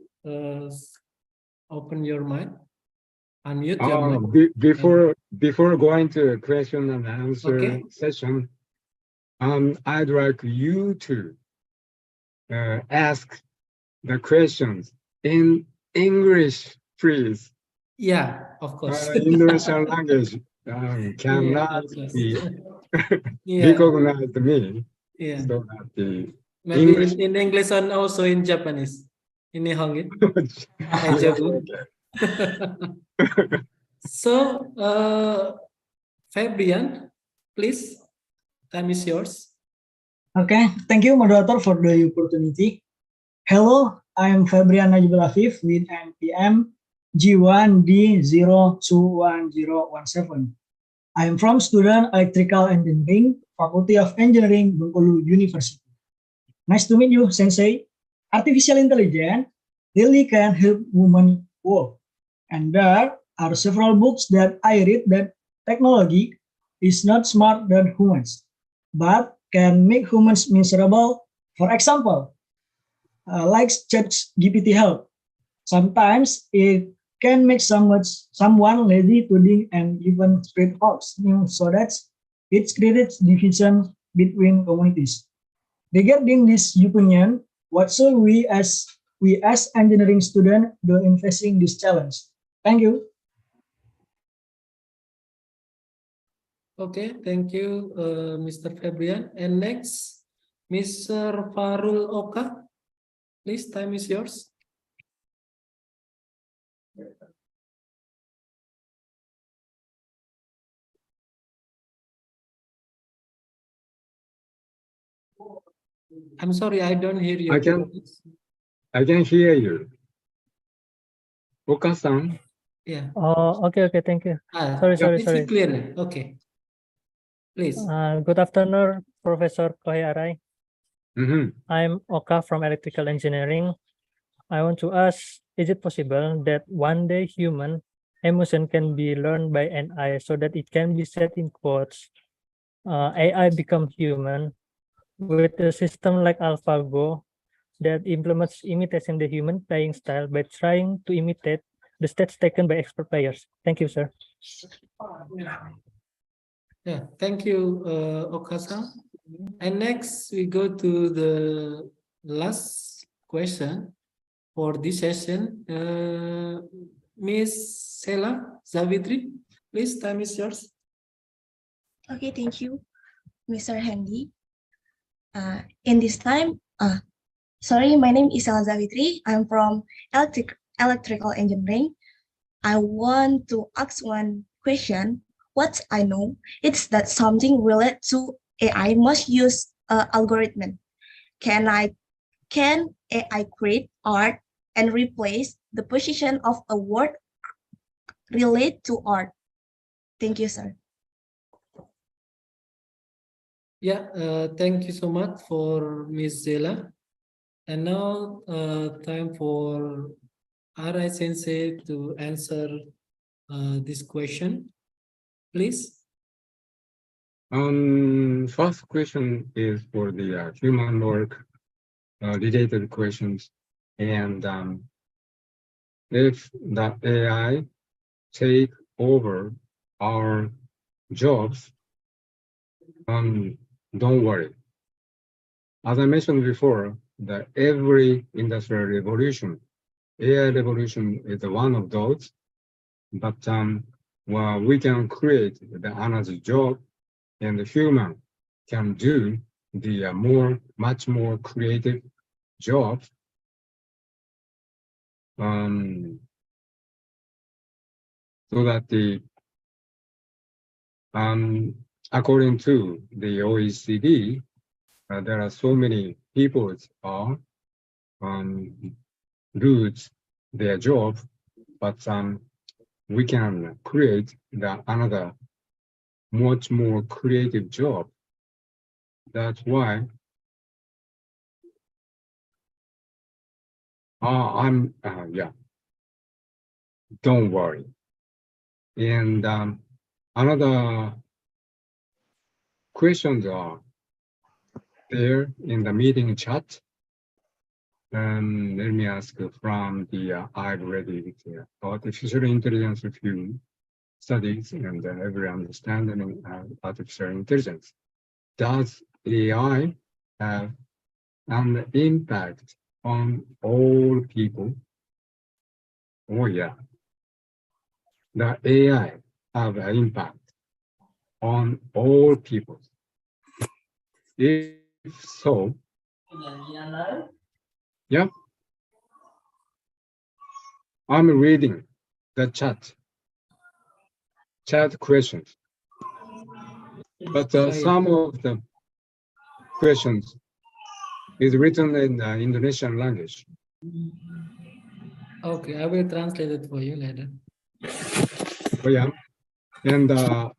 open your mic, unmute your mic? Before going to question and answer session, I'd like you to ask the questions in English, please. Yeah, of course. Indonesian language cannot be recognized me. Yeah. So that the Maybe English in English and also in Japanese. In Nihongi. So, Fabian, please, time is yours. Okay, thank you, moderator, for the opportunity. Hello, I am Fabrian Najibul Afif with NPM G1D021017. I am from student Electrical Engineering, Faculty of Engineering, Bengkulu University. Nice to meet you, Sensei. Artificial intelligence really can help human work. And there are several books that I read that technology is not smarter than humans, but can make humans miserable. For example, like ChatGPT help. Sometimes it can make someone lazy to think and even spread hoax news, so that it creates division between communities. Regarding this opinion, what should we as engineering students do in facing this challenge? Thank you. Okay, thank you, Mr. Fabian. And next, Mr. Farul Oka. Please, time is yours. I'm sorry, I don't hear you. I can hear you. Oka-san. Yeah. Oh, okay, thank you. Sorry. Clear. Okay. Please. Good afternoon, Professor Kohei Arai. I'm Oka from Electrical Engineering. I want to ask, is it possible that one day human emotion can be learned by an AI so that it can be set in quotes, AI become human with a system like AlphaGo that implements imitation the human playing style by trying to imitate the steps taken by expert players? Thank you, sir. Yeah, thank you, Oka-san. And next, we go to the last question for this session. Miss Sela Zavitri, please, time is yours. Okay, thank you, Mr. Handy. In this time, sorry, my name is Sela Zavitri. I'm from Electrical Engineering. I want to ask one question. What I know, it's that something related to AI must use algorithm. Can AI create art and replace the position of a word related to art? Thank you, sir. Yeah, thank you so much for Ms. Zela. And now time for Arai Sensei to answer this question, please. First question is for the human work related questions. And if the AI take over our jobs, don't worry. As I mentioned before, that every industrial revolution, AI revolution is one of those, but well, we can create the another job, and the human can do the much more creative job. So that the according to the OECD, there are so many people are lose their job, but we can create another much more creative job. That's why yeah, don't worry. And another questions are there in the meeting chat. Let me ask from the I've read it, artificial intelligence review studies and every understanding of artificial intelligence. Does AI have an impact on all people? Oh yeah, the AI have an impact on all people. If so, yeah, I'm reading the chat questions, but some of the questions is written in Indonesian language. Okay, I will translate it for you later. Oh yeah, and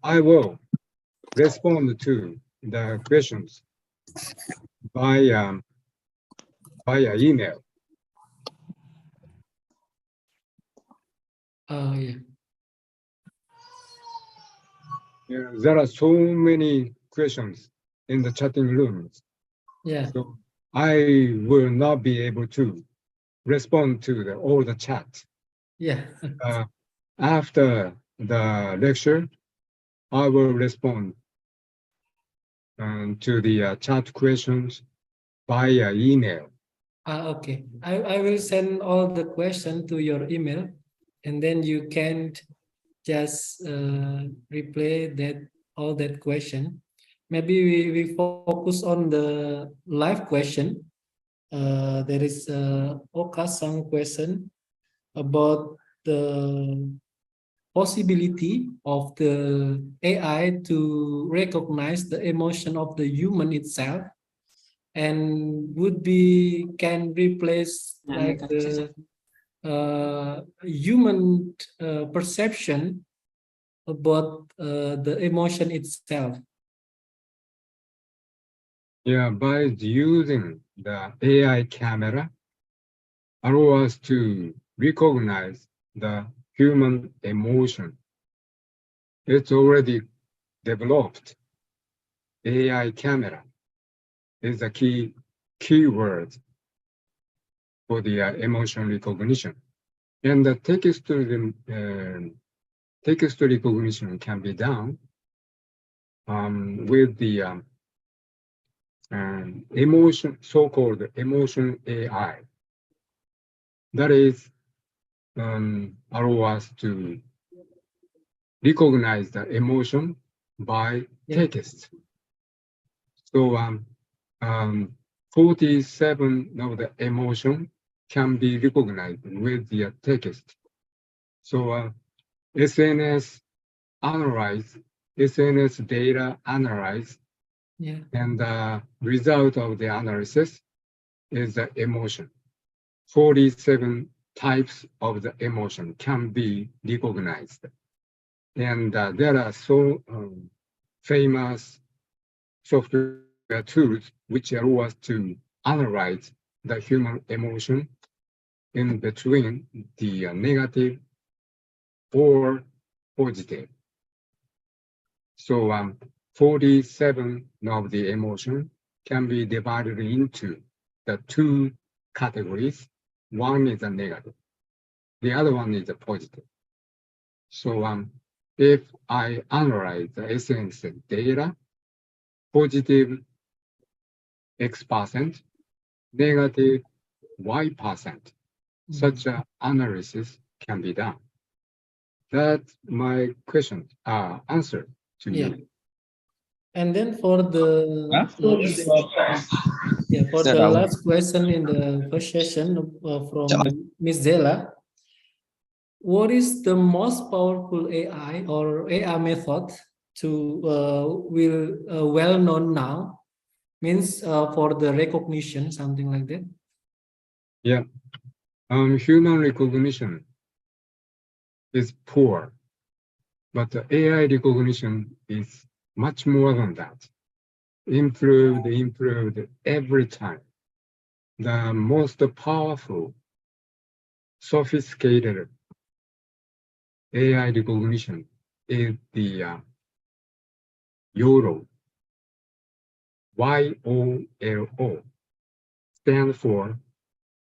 I will respond to the questions via email. Oh yeah. Yeah, there are so many questions in the chatting rooms. Yeah. So I will not be able to respond to all the chat. Yeah. After the lecture, I will respond to the chat questions via email. Okay. I will send all the questions to your email, and then you can just replay all that question. Maybe we focus on the live question. There is some question about the possibility of the AI to recognize the emotion of the human itself, and can replace like the human perception about the emotion itself. Yeah, by using the AI camera, allow us to recognize the human emotion. It's already developed. AI camera is a keyword for the emotion recognition. And the text recognition can be done with the so-called emotion AI. That is, allow us to recognize the emotion by text. So 47 of the emotion can be recognized with the text. So SNS data analyze, and the result of the analysis is the emotion. 47 types of the emotion can be recognized. And there are so famous software tools which allow us to analyze the human emotion in between the negative or positive. So 47 of the emotion can be divided into the two categories. One is a negative, the other one is a positive. So if I analyze the essence data, positive X%, negative Y%, such an analysis can be done. That's my question, answer to you. And then for the last question in the first session from Ms. Zela, what is the most powerful AI or AI method to well known now? Means for the recognition, something like that. Yeah, human recognition is poor, but the AI recognition is much more than that. Improved every time. The most powerful, sophisticated AI recognition is the YOLO, YOLO, stand for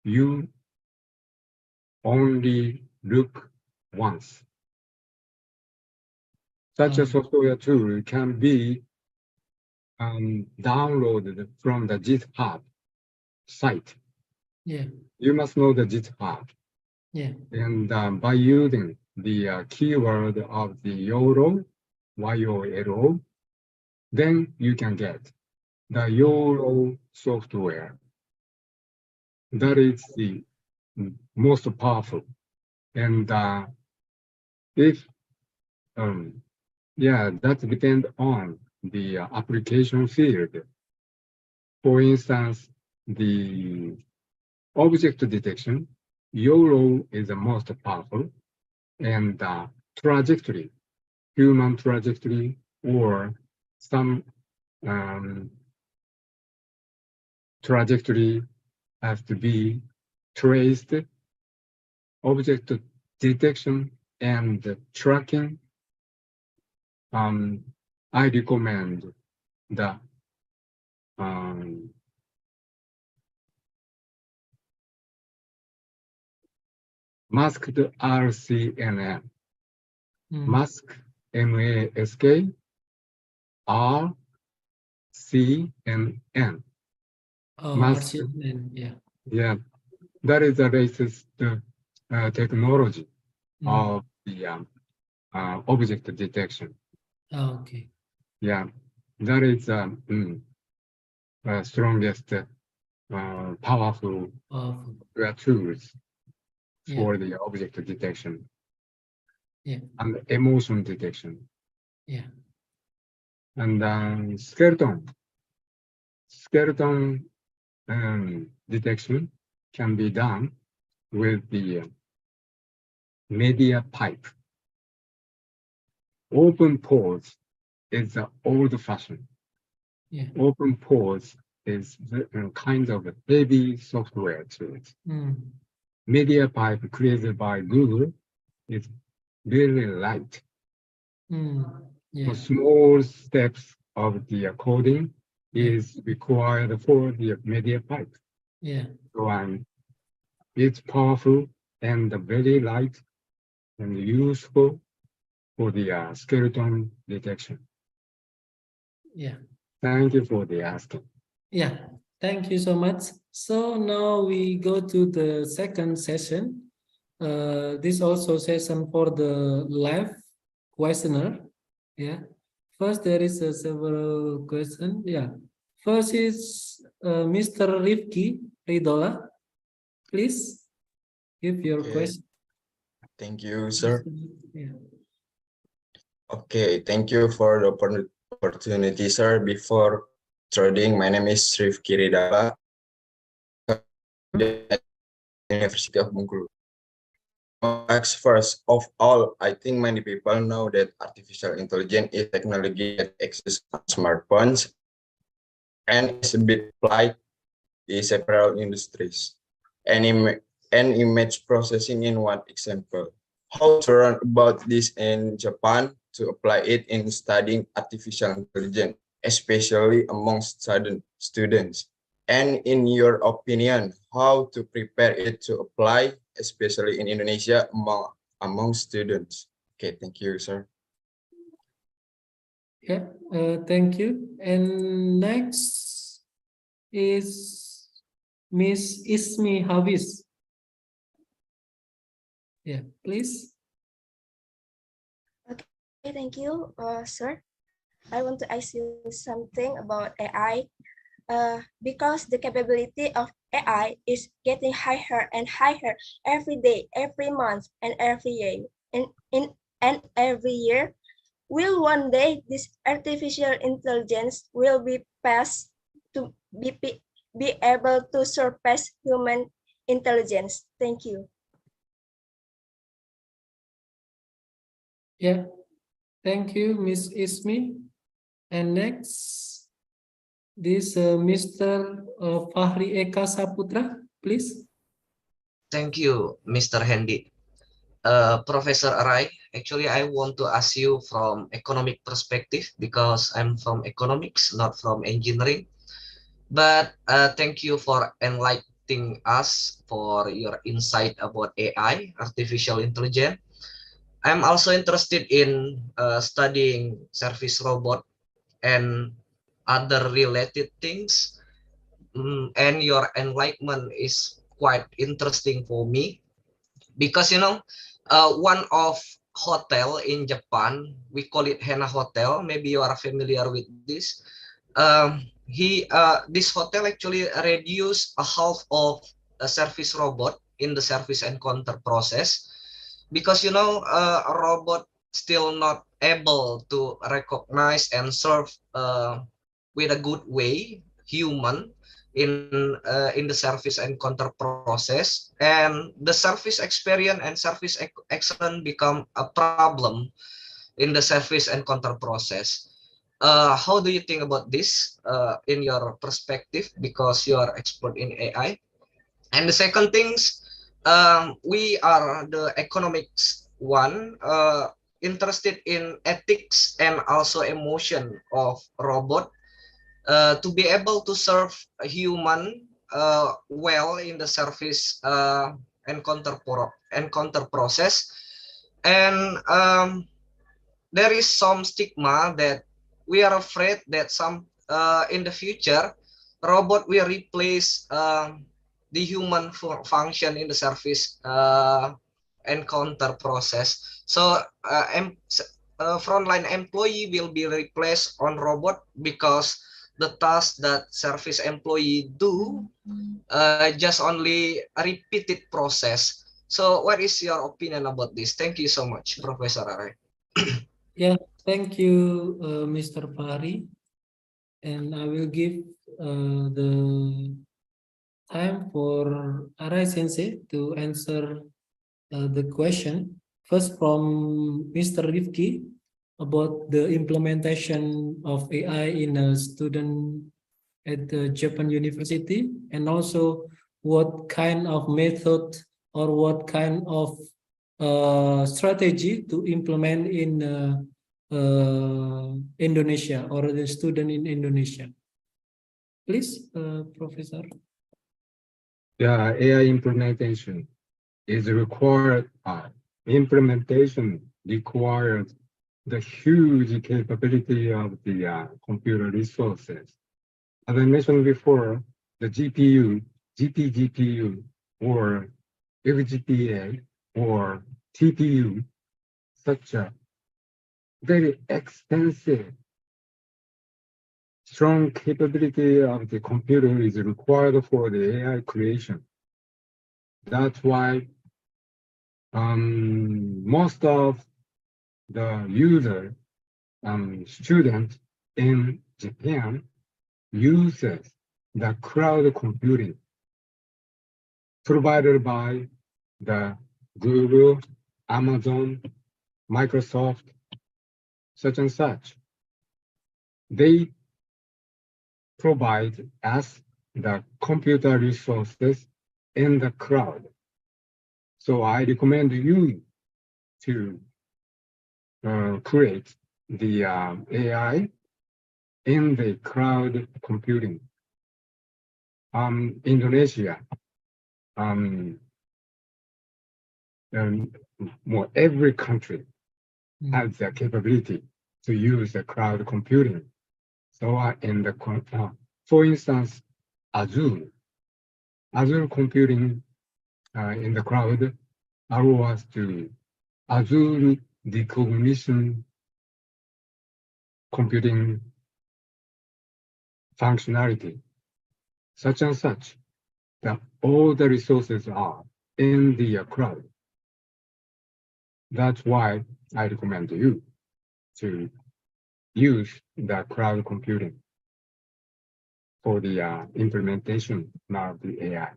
you only look once. Such a software tool can be downloaded from the GitHub site. Yeah. You must know the GitHub. Yeah. And by using the keyword of the YOLO, YOLO, then you can get the YOLO software. That is the most powerful. And if, that depends on the application field. For instance, the object detection, YOLO is the most powerful, and trajectory, human trajectory, or some trajectory has to be traced. Object detection and tracking, I recommend the masked RCNN, mask MASK RCNN. Mask, RCNN, yeah. Yeah, that is the latest technology of the object detection. Okay. Yeah, that is strongest powerful tools for the object detection. Yeah. And emotion detection. Yeah. And skeleton detection can be done with the media pipe. Open pores is the old-fashioned. Yeah. Open pores is the kind of heavy software tools. Media pipe created by Google is really light. Yeah. So small steps of the coding is required for the media pipe. Yeah. So it's powerful and very light and useful for the skeleton detection. Yeah. Thank you for the asking. Yeah, thank you so much. So now we go to the second session. This also session for the live questioner. Yeah. First, there is several questions. Yeah. First is Mr. Rifki Ridola. Please give your question. Thank you, sir. Yeah. Okay, thank you for the opportunity, sir. Before trading, my name is Rifki Ridala, University of Bengkulu. First of all, I think many people know that artificial intelligence is technology that exists on smartphones and is being applied in several industries. And, and image processing in one example. How to learn about this in Japan to apply it in studying artificial intelligence, especially amongst students. And in your opinion, how to prepare it to apply, especially in Indonesia among students? Okay, thank you, sir. Yeah, thank you. And next is Miss Ismi Hafiz. Yeah, please. Okay, thank you, sir. I want to ask you something about AI. Because the capability of AI is getting higher and higher every day, every month, and every year. And every year, will one day this artificial intelligence will be passed to be able to surpass human intelligence? Thank you. Yeah, thank you, Miss Ismi. And next, this Mr. Fahri Eka Saputra, please. Thank you, Mr. Hendy. Professor Arai, actually I want to ask you from economic perspective because I'm from economics, not from engineering. But thank you for enlightening us for your insight about AI, artificial intelligence. I'm also interested in studying service robot and other related things. And your enlightenment is quite interesting for me because one of hotel in Japan, we call it Hena Hotel. Maybe you are familiar with this. This hotel actually reduced a half of a service robot in the service and counter process because a robot still not able to recognize and serve with a good way human in the service and counter process, and the service experience and service excellence become a problem in the service and counter process. How do you think about this in your perspective, because you are expert in AI? And the second things, we are the economics one, interested in ethics and also emotion of robot to be able to serve a human well in the service encounter process. And there is some stigma that we are afraid that some in the future robot will replace the human function in the service encounter process. So frontline employee will be replaced on robot because the task that service employee do just only a repeated process. So what is your opinion about this? Thank you so much, Professor Arai. Yeah, thank you, Mr. Fahri. And I will give the time for Arai Sensei to answer the question. First from Mr. Rifki about the implementation of AI in a student at the Japan University, and also what kind of method or what kind of strategy to implement in Indonesia or the student in Indonesia. Please, Professor. Yeah, AI implementation is required. Implementation requires the huge capability of the computer resources. As I mentioned before, the GPU, GPGPU, or FGPA, or TPU, such a very expensive, strong capability of the computer is required for the AI creation. That's why most of the user students in Japan uses the cloud computing provided by the Google, Amazon, Microsoft, such and such. They provide us the computer resources in the cloud. So I recommend you to create the AI in the cloud computing. Indonesia, more every country has the capability to use the cloud computing. So in the for instance, Azure computing in the cloud allow us to Azure decognition computing functionality, such and such, that all the resources are in the cloud. That's why I recommend you to use the cloud computing for the implementation of the AI.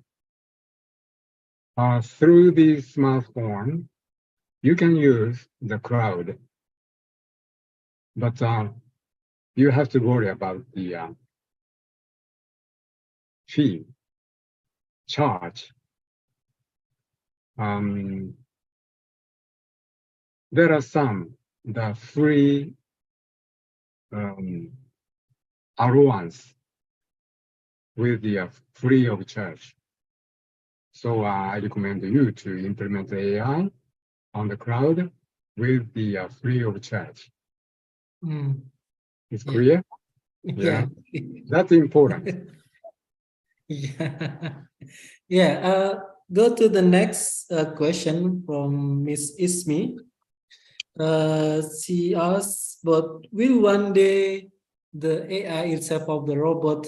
Through the smartphone, you can use the cloud, but you have to worry about the fee, charge. There are some the free allowance with the free of charge. So I recommend you to implement the AI on the cloud with the free of charge. It's clear? Yeah. That's important. Yeah. Go to the next question from Miss Ismi. She asks, but will one day the AI itself of the robot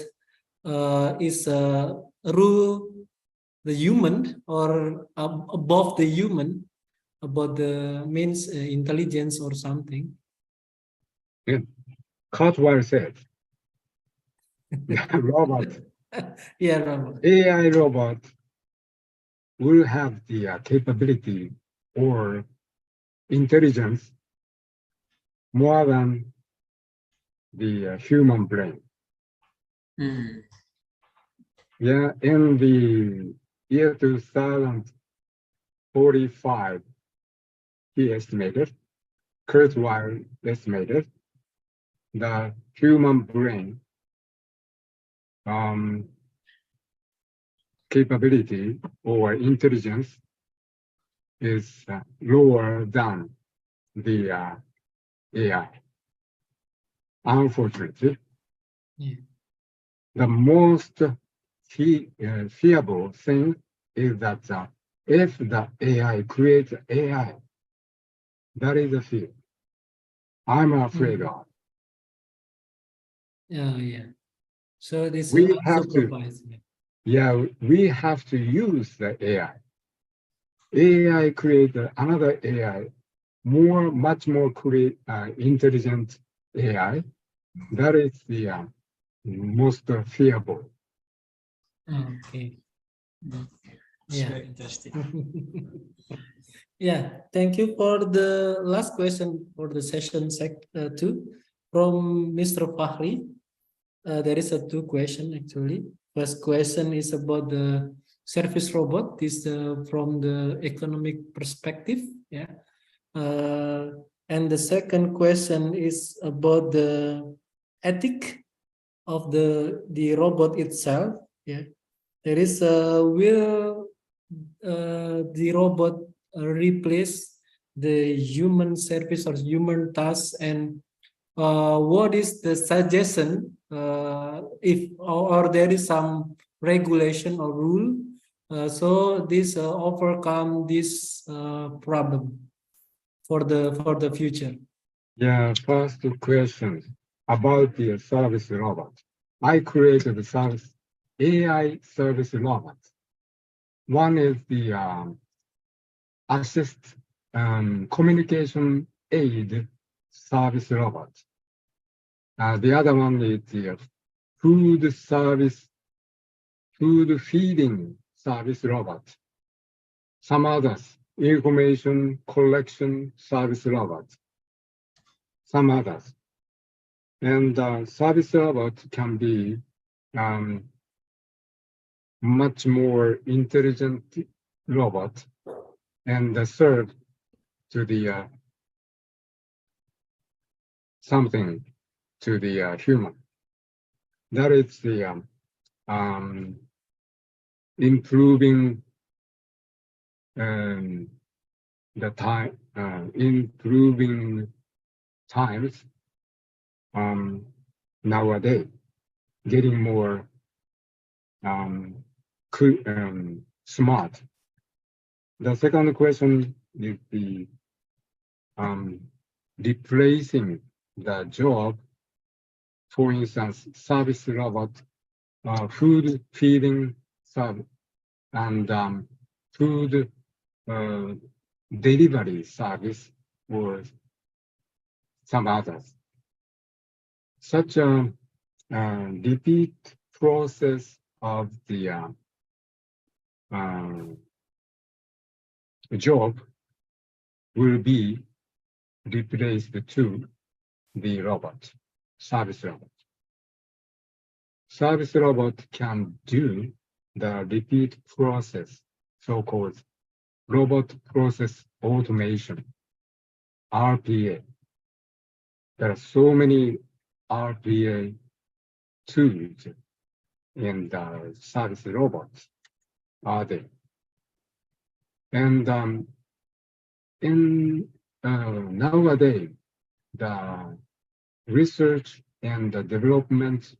is rule the human or above the human about the means intelligence or something? Yeah. Cartwright said, robot. Yeah, robot. AI robot will have the capability or intelligence more than the human brain. Yeah, in the year 2045, he estimated, Kurzweil estimated, the human brain capability or intelligence is lower than the AI. Unfortunately, the most fearable thing is that if the AI creates AI, that is a fear. I'm afraid of. Yeah. So this We have to, unsupervised. we have to use the AI. AI create another AI, much more intelligent AI. That is the most fearable. Okay. Yeah. Very interesting. Yeah, thank you for the last question for the session 2 from Mr. Fahri. There is two questions actually. First question is about the service robot. This from the economic perspective. Yeah. And the second question is about the ethic of the robot itself. Yeah. There is will the robot replace the human service or human tasks, and what is the suggestion if or there is some regulation or rule so this overcome this problem for the future? Yeah, first question about the service robot. I created the AI service robot. One is the assist communication aid service robot. The other one is the food feeding service robot. Some others information collection service robot, some others. And service robot can be much more intelligent robot and serve to the something to the human. That is the improving the time, improving times nowadays, getting more smart. The second question is the replacing the job, for instance, service robot, food feeding service, and food delivery service, or some others. Such a repeat process of the job will be replaced to the robot, service robot. Service robot can do the repeat process, so-called robot process automation, RPA. There are so many RPA tools in the service robots are there. And nowadays, the research and the development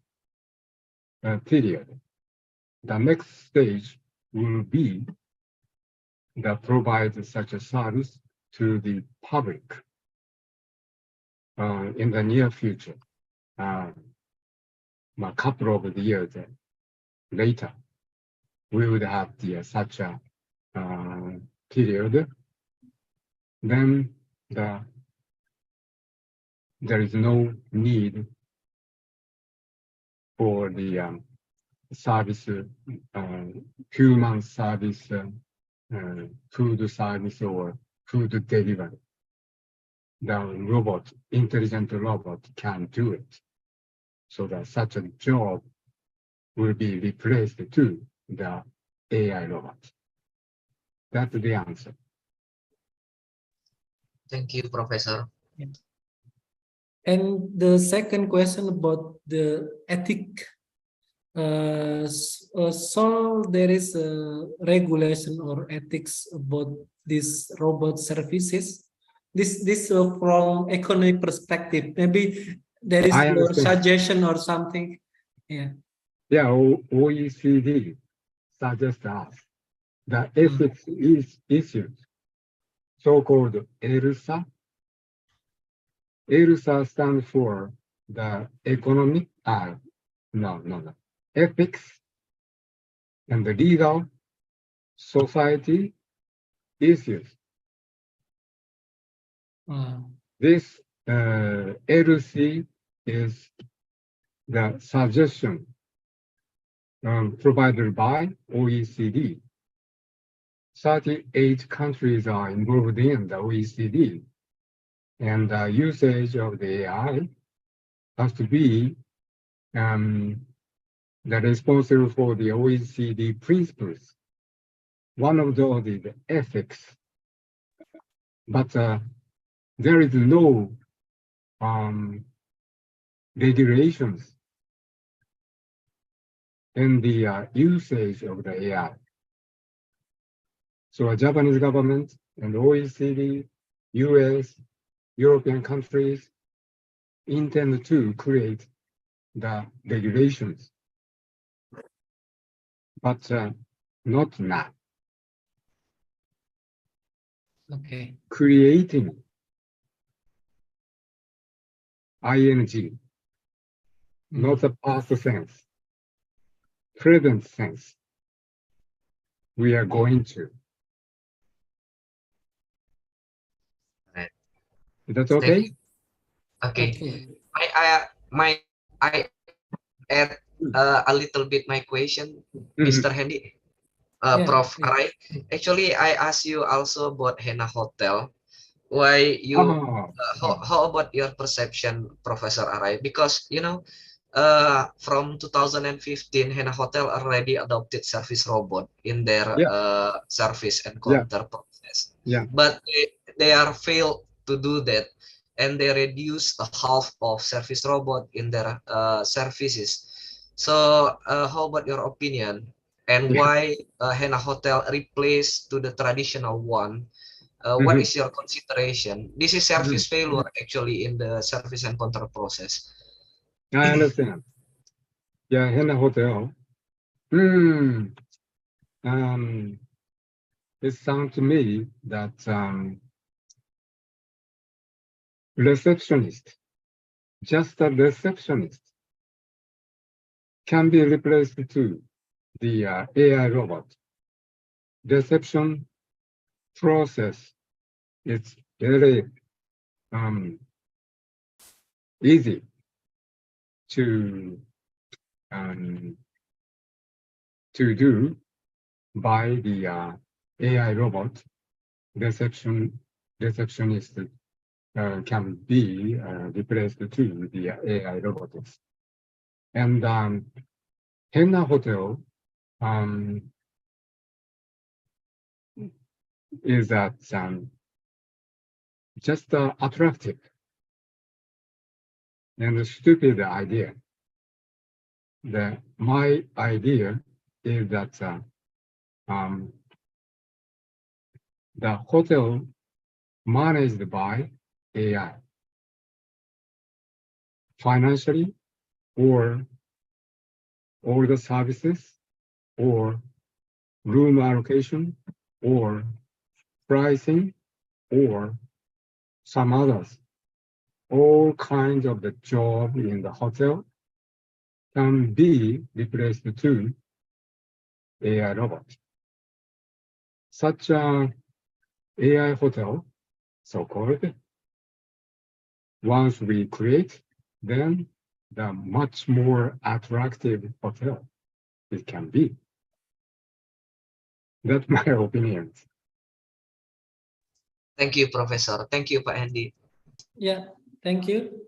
period, the next stage will be that provide such a service to the public in the near future, a couple of years later, we would have such a period. Then there is no need for the service, human service, food service or food delivery. The robot, intelligent robot can do it. So that such a job will be replaced to the AI robot. That's the answer. Thank you, Professor. And the second question about the ethic. So there is a regulation or ethics about these robot services. This from economic perspective. Maybe there is your suggestion or something. Yeah. Yeah, OECD suggests us the ethics issues, so-called ELSA. ELSA stands for the economic, ethics and the legal society issues. This LC is the suggestion provided by OECD. 38 countries are involved in the OECD, and the usage of the AI has to be the responsible for the OECD principles. One of those is ethics, but there is no regulations in the usage of the AI. So a Japanese government and OECD, US, European countries intend to create the regulations, but not now. Okay. Creating ing, not the past tense, present tense. We are going to. Right. Is that okay? Okay. I add a little bit my question, Mr. Hendy. Prof. Arai. Actually, I asked you also about Henna Hotel. Why you? How about your perception, Professor Arai? Because from 2015, Henna Hotel already adopted service robot in their service and counter process. But they are failed to do that, and they reduce a half of service robot in their services. So, how about your opinion? And why Henna Hotel replaced to the traditional one? What is your consideration? This is service failure actually in the service and counter process. I understand. Yeah, Henna Hotel. It sounds to me that receptionist, just a receptionist, can be replaced to the AI robot. Reception process is very easy to do by the AI robot. Receptionist can be replaced to the AI robotics. And Henna Hotel is that just attractive and a stupid idea. My idea is that the hotel managed by AI, financially, or all the services, or room allocation, or pricing, or some others. All kinds of the job in the hotel can be replaced to AI robot. Such a AI hotel, so-called, once we create, then the much more attractive hotel it can be. That's my opinion. Thank you, Professor. Thank you, Pak Andy. Yeah, thank you.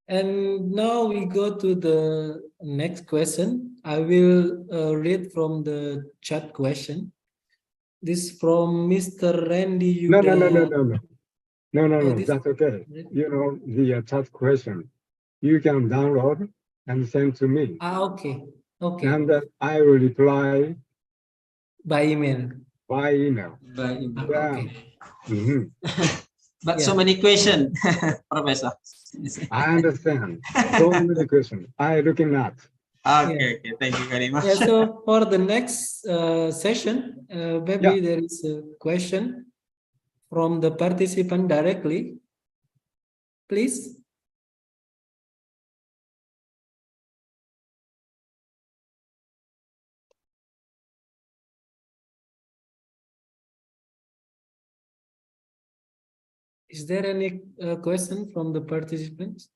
And now we go to the next question. I will read from the chat question. This from Mr. Randy Yuda. No, that's okay. You know, the chat question, you can download and send to me. Okay. And I will reply by email. Yeah. Okay. But so many questions, Professor. I understand. So many questions. I looking at. Okay, thank you very much. Yeah, so for the next session, maybe there is a question from the participant directly. Please. Is there any question from the participants?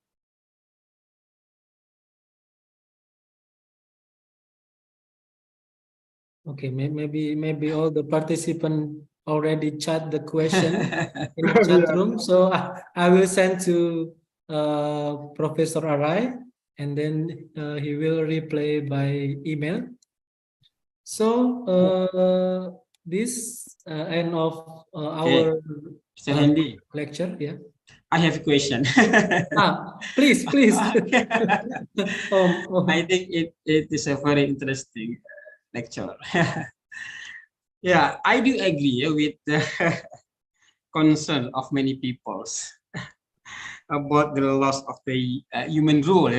Okay, maybe all the participants already chat the question in the chat room. So I will send to Professor Arai, and then he will reply by email. So this end of our lecture. Yeah. I have a question. Please. I think it is a very interesting lecture. Yeah, I do agree with the concern of many peoples about the loss of the human role,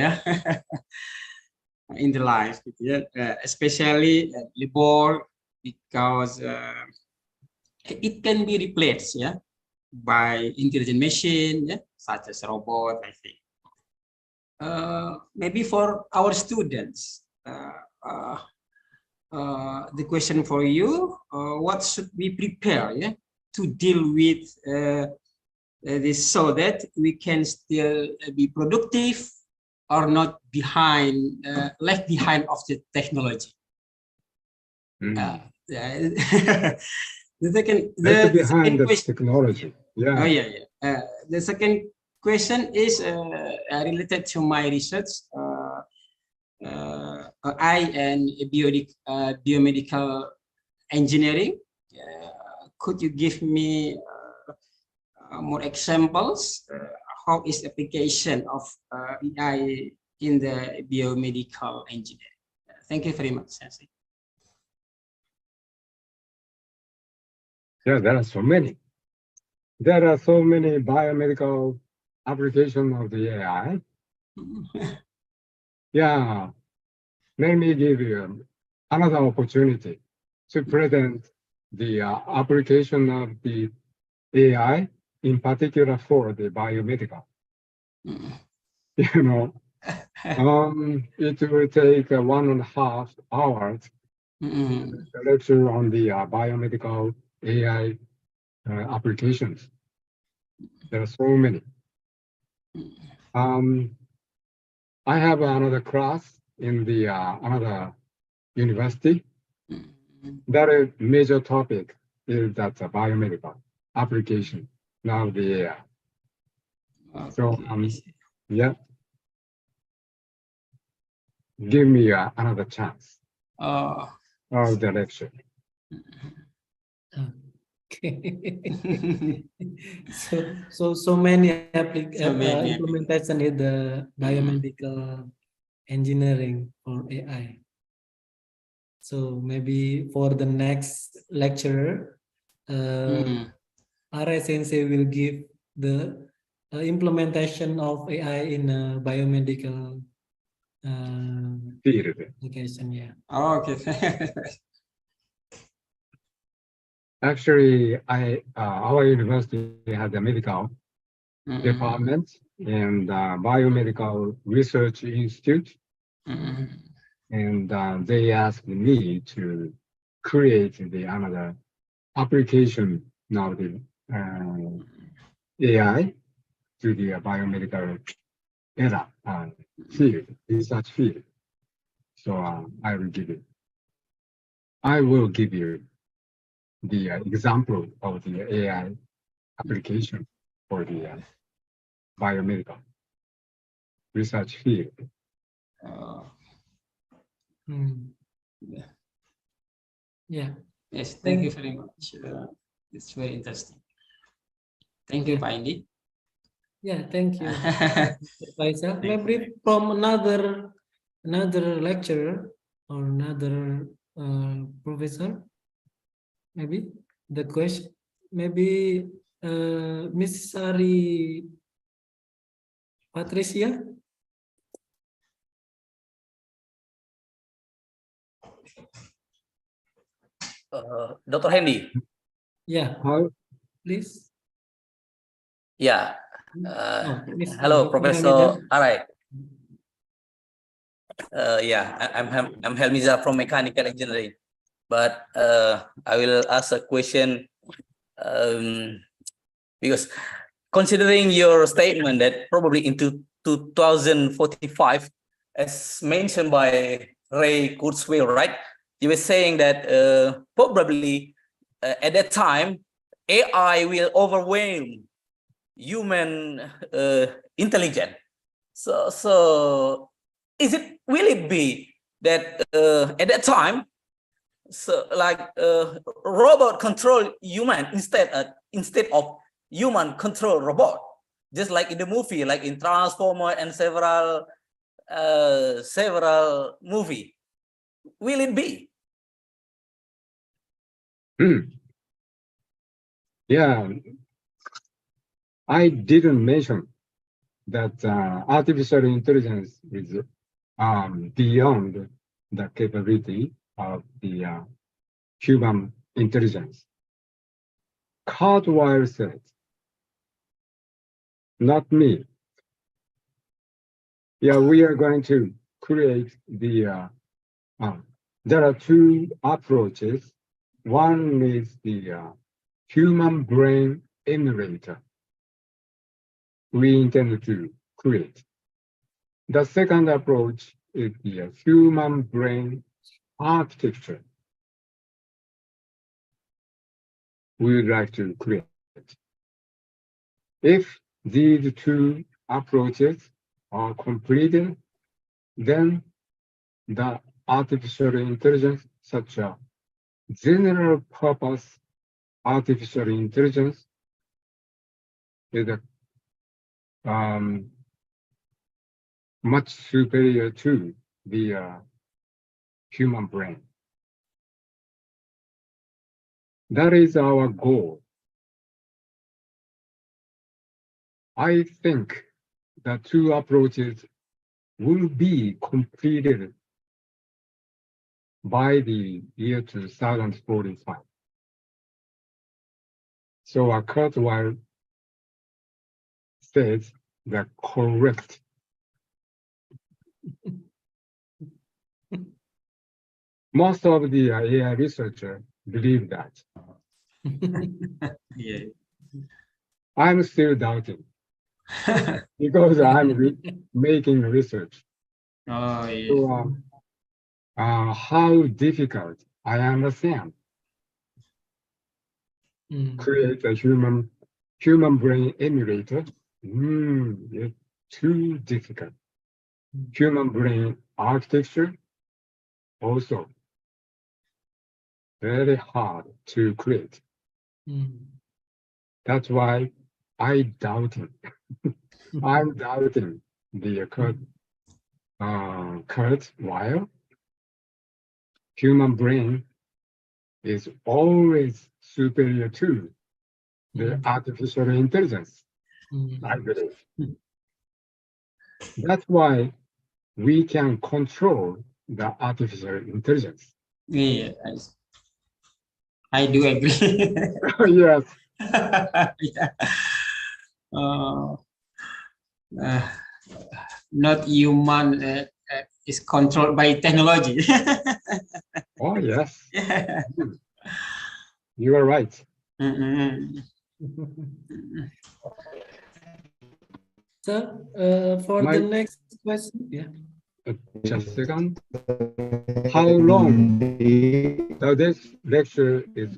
in the life, especially labor, because it can be replaced, by intelligent machine, such as robot. I think maybe for our students, the question for you: what should we prepare, to deal with this, so that we can still be productive or not left behind of the technology? Yeah. The second, That's the behind second the question. technology. Yeah. Oh yeah, yeah. The second question is related to my research. I and biomedical engineering. Could you give me more examples? How is application of AI in the biomedical engineering? Thank you very much, Sensei. Yeah, there are so many. There are so many biomedical applications of the AI. Yeah, let me give you another opportunity to present the application of the AI, in particular for the biomedical. You know, it will take 1.5 hours lecture on the biomedical AI applications. There are so many. I have another class in the another university. That is major topic is that biomedical application now the AI. Okay. So yeah, give me another chance of the lecture. Okay. so many implementation in the biomedical engineering for AI. So maybe for the next lecture, Arai Sensei will give the implementation of AI in biomedical Field. application. Yeah. Okay. Actually, our university has a medical department and biomedical research institute. And they asked me to create the another application now the AI to the biomedical era field, research field. So I will give you the example of the AI application for the biomedical research field. Yeah. Yes, thank you very much. It's very interesting. Thank you, Pak Indi. Yeah, thank you, Faisal. Maybe from another lecturer or another professor. Maybe the question. Maybe Miss Sari Patricia. Dr. Hendy. Yeah. Please. Yeah. Hello, Dr. Professor Arai. Yeah, I'm Helmiza from Mechanical Engineering, but I will ask a question because considering your statement that probably into 2045, as mentioned by Ray Kurzweil, right? You were saying that probably at that time, AI will overwhelm human intelligence. So is it will it be that at that time, so like robot control human instead of human control robot, just like in the movie, like in Transformer and several movie? Will it be? Yeah, I didn't mention that artificial intelligence is beyond the capability of the human intelligence. Cardwire said, not me. Yeah, we are going to create the, there are two approaches. One is the human brain emulator we intend to create. The second approach is the human brain architecture. we would like to create. If these two approaches are completed, then the artificial intelligence, such a general purpose artificial intelligence, is much superior to the human brain. That is our goal. I think the two approaches will be completed by the year 2045. So Kurt Weil says the correct. Most of the AI researchers believe that. Yeah. I'm still doubting because I'm making research. Oh, yeah. So, how difficult I understand. Create a human brain emulator. It's too difficult. Human brain architecture also very hard to create. That's why I doubting. I'm doubting the Kurt Weil. Human brain is always superior to the artificial intelligence, I believe. That's why we can control the artificial intelligence. Yeah, I do agree. Yes. Yeah. Not human is controlled by technology. Oh, yes. Yeah. You are right. So, for the next question, yeah. Just a second. How long? So this lecture is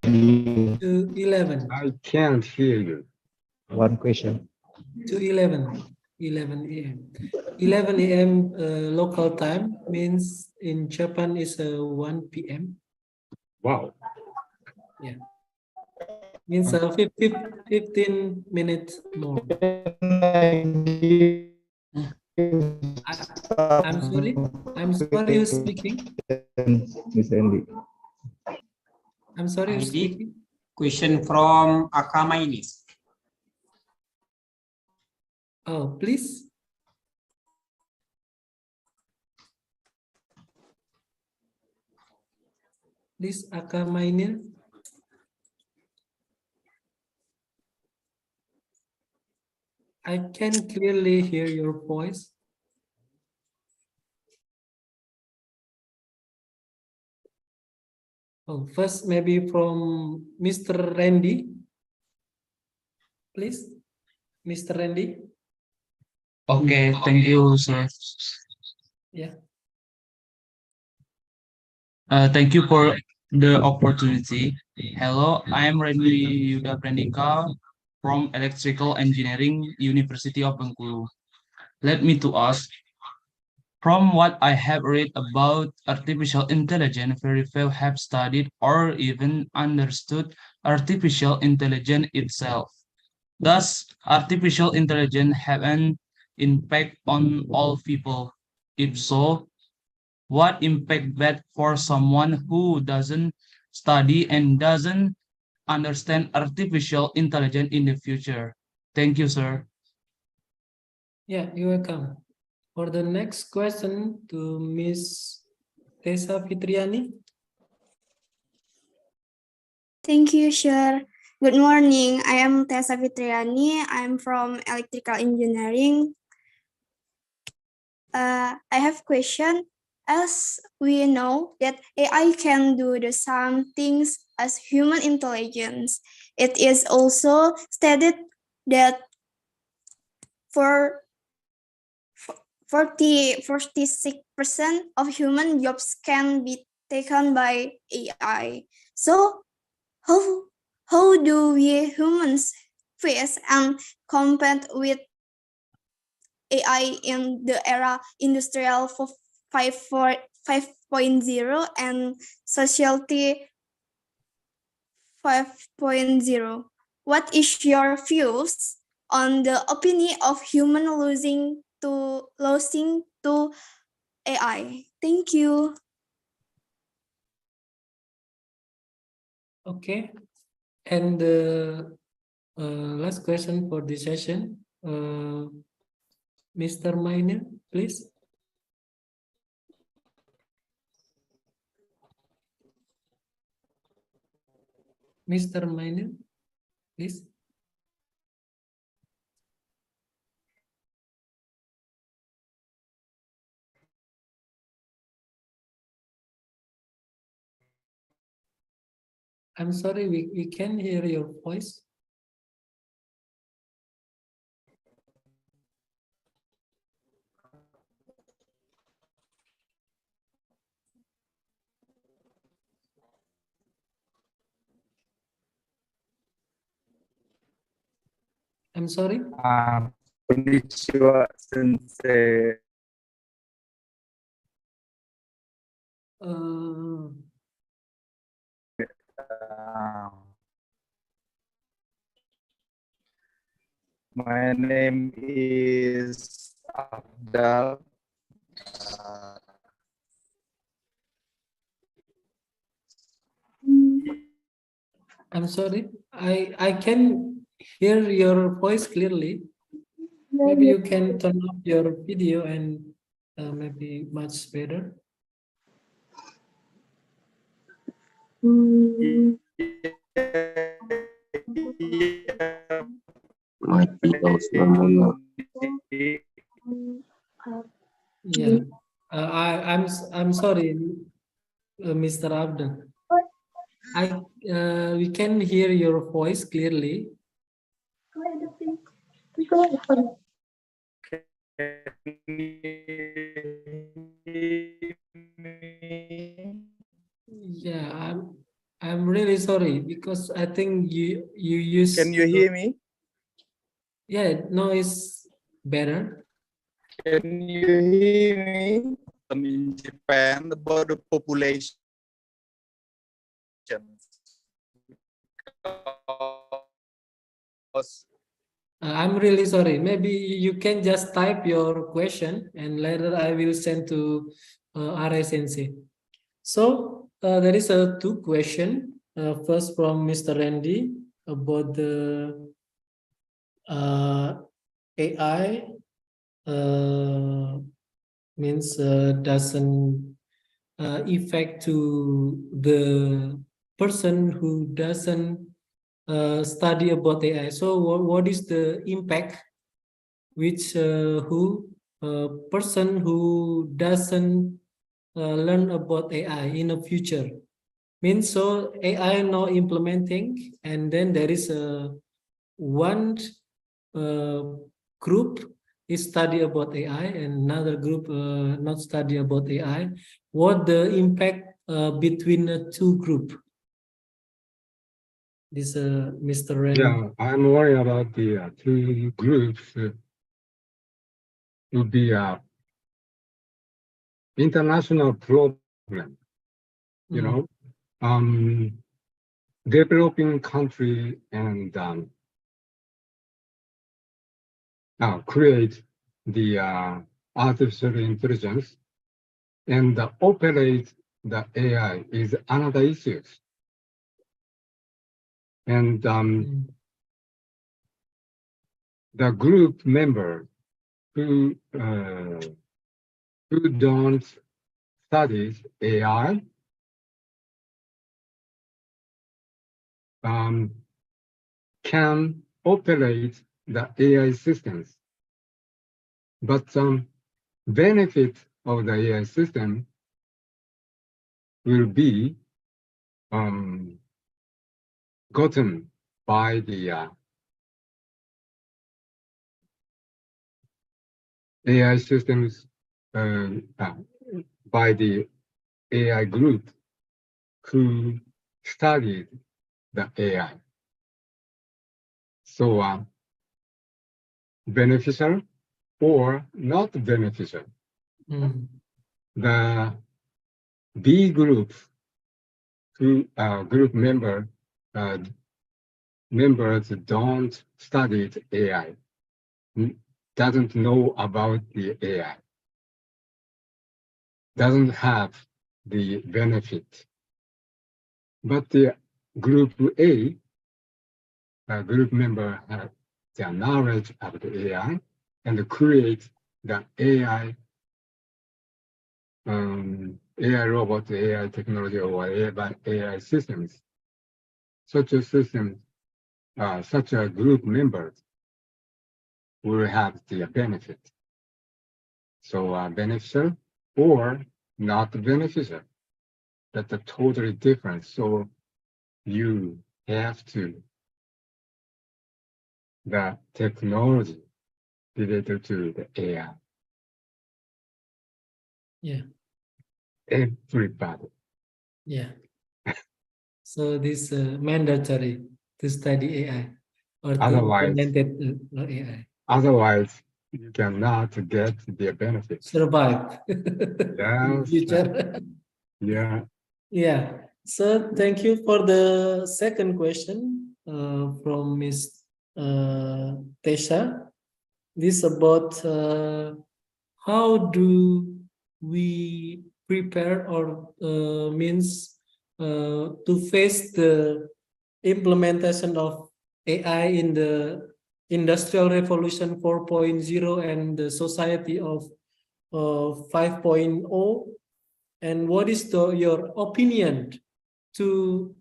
2:11. I can't hear you. One question. 2:11 a.m. 11 a.m. Local time means in Japan is 1 p.m. Wow. Yeah. Means 15 minutes more. I'm sorry. I'm sorry you're speaking. Miss Andy. I'm sorry you're speaking. Question from Akamainis. Oh, please. Please, Akamainil. I can clearly hear your voice. Oh, first maybe from Mr. Randy. Please, Mr. Randy. Okay, thank you, sir. Yeah. Thank you for the opportunity. Hello, I am Randy Yuda Prandika from Electrical Engineering, University of Bengkulu. Let me to ask, from what I have read about artificial intelligence, very few have studied or even understood artificial intelligence itself. Does artificial intelligence have an impact on all people? If so, what impact that for someone who doesn't study and doesn't understand artificial intelligence in the future? Thank you, sir. Yeah, you're welcome. For the next question to Miss Tessa Fitriani. Thank you, sir. Good morning. I am Tessa Fitriani. I'm from Electrical Engineering. I have a question. As we know that AI can do the same things as human intelligence, it is also stated that for 46% of human jobs can be taken by AI. So how do we humans face and compete with AI in the era industrial 5.0 and society 5.0? What is your views on the opinion of human losing to AI? Thank you. Okay, and the last question for this session, Mr. Miner, please. Mr. Miner, please. I'm sorry, we can't hear your voice. I'm sorry. Konnichiwa, Sensei. My name is Abdal. I'm sorry, I can hear your voice clearly. Maybe you can turn off your video and maybe much better. Yeah, I'm sorry, Mr. Abdul. We can hear your voice clearly. Yeah, I'm really sorry because I think you use. Can you hear me? Yeah, no, it's better. Can you hear me? In Japan, about the population. I'm really sorry. Maybe you can just type your question and later I will send to Arai Sensei. So there is a two question. First from Mr. Randy about the AI means doesn't effect to the person who doesn't study about AI. So what is the impact which person who doesn't learn about AI in the future? Means so AI now implementing and then there is a one group is study about AI and another group not study about AI. What the impact between the two group? This Mr. Ren. Yeah, I'm worried about the two groups would be international problem. You know, developing country and create the artificial intelligence and operate the AI is another issue. And the group member who don't study AI can operate the AI systems, but benefit of the AI system will be gotten by the AI systems by the AI group who studied the AI. So beneficial or not beneficial. The B group who group members don't study AI, doesn't know about the AI, doesn't have the benefit. But the group A, group member have their knowledge of the AI and create the AI robot, AI technology, or AI systems. Such a system, such a group members will have the benefit. So beneficial or not beneficial. That's a totally different. So you have to the technology related to the AI. Yeah. Everybody. Yeah. So this mandatory to study AI or to Otherwise, implement AI. Otherwise, you cannot get the benefits. Survive. Yes. Future. Yeah. Yeah. So thank you for the second question from Ms. Tesha. This about how do we prepare or means to face the implementation of AI in the Industrial Revolution 4.0 and the society of 5.0, and what is your opinion to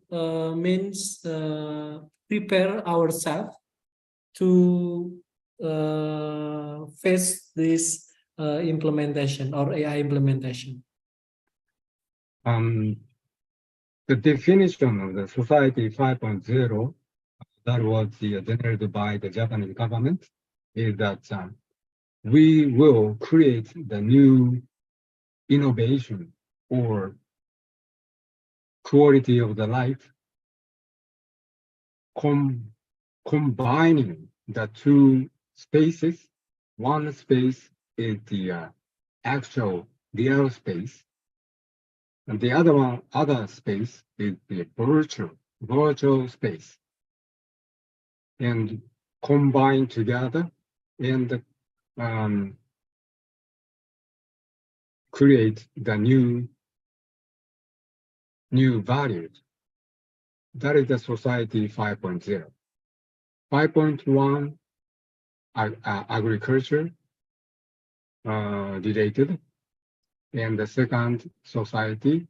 means prepare ourselves to face this implementation or AI implementation? The definition of the society 5.0 that was generated by the Japanese government is that we will create the new innovation or quality of the life, combining the two spaces. One space is the actual real space, and the other space is the virtual space, and combine together and create the new values. That is the society 5.0. 5.1 agriculture related, and the second society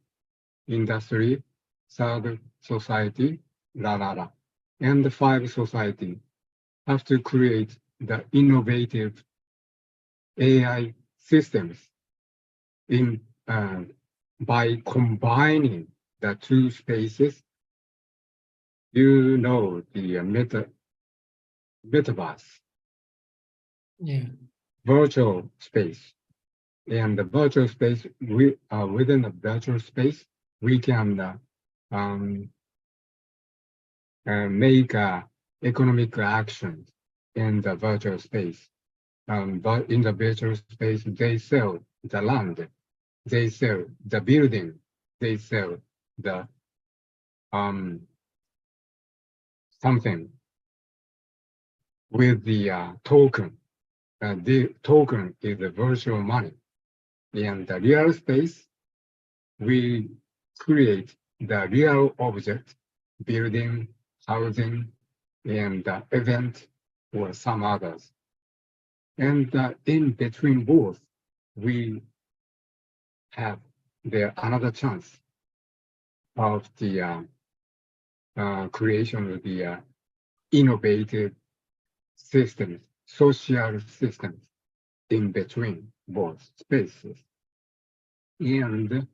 industry, third society and the 5 society have to create the innovative AI systems in by combining the two spaces. You know, the metaverse, virtual space, and the virtual space, within the virtual space we can make economic actions in the virtual space. But in the virtual space, they sell the land, they sell the building, they sell the something with the token. The token is the virtual money. In the real space, we create the real object, building, housing, and the event or some others. And in between both, we have another chance of the creation of the innovative systems, social systems in between both spaces, and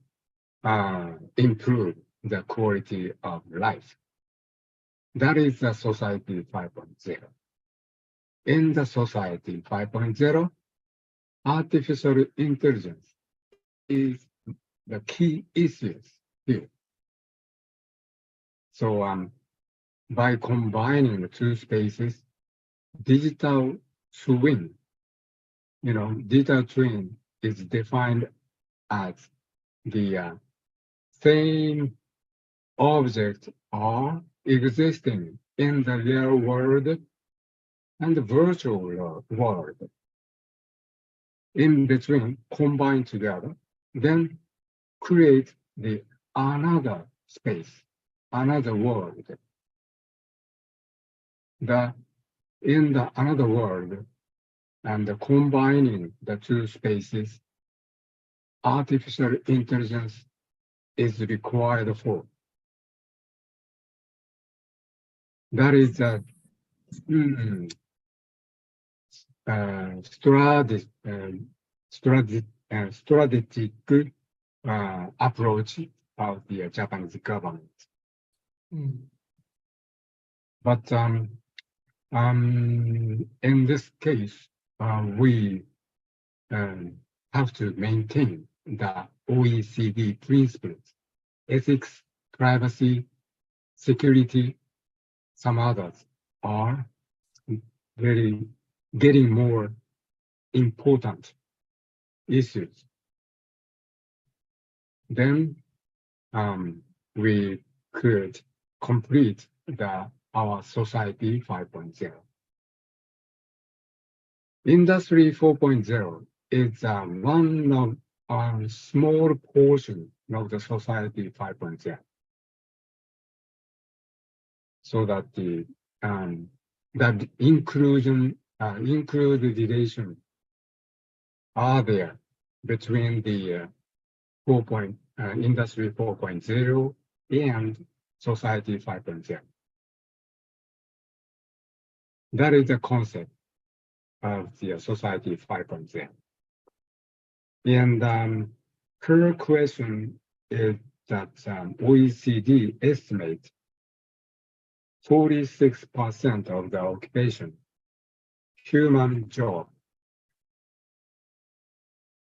improve the quality of life. That is the society 5.0. In the society 5.0, artificial intelligence is the key issues here. So by combining the two spaces, digital twin, digital twin is defined as the same objects are existing in the real world and the virtual world. In between, combine together, then create the another space, another world. In the another world, and combining the two spaces, artificial intelligence is required for. That is a strategic approach of the Japanese government. But in this case, we have to maintain the OECD principles, ethics, privacy, security. Some others are very getting more important issues. Then we could complete our society 5.0. Industry 4.0 is one of a small portion of the society 5.0. So that that inclusion, include relation are there between the industry 4.0 and society 5.0. That is the concept of the society 5.0. And her question is that OECD estimates 46% of the occupation, human job,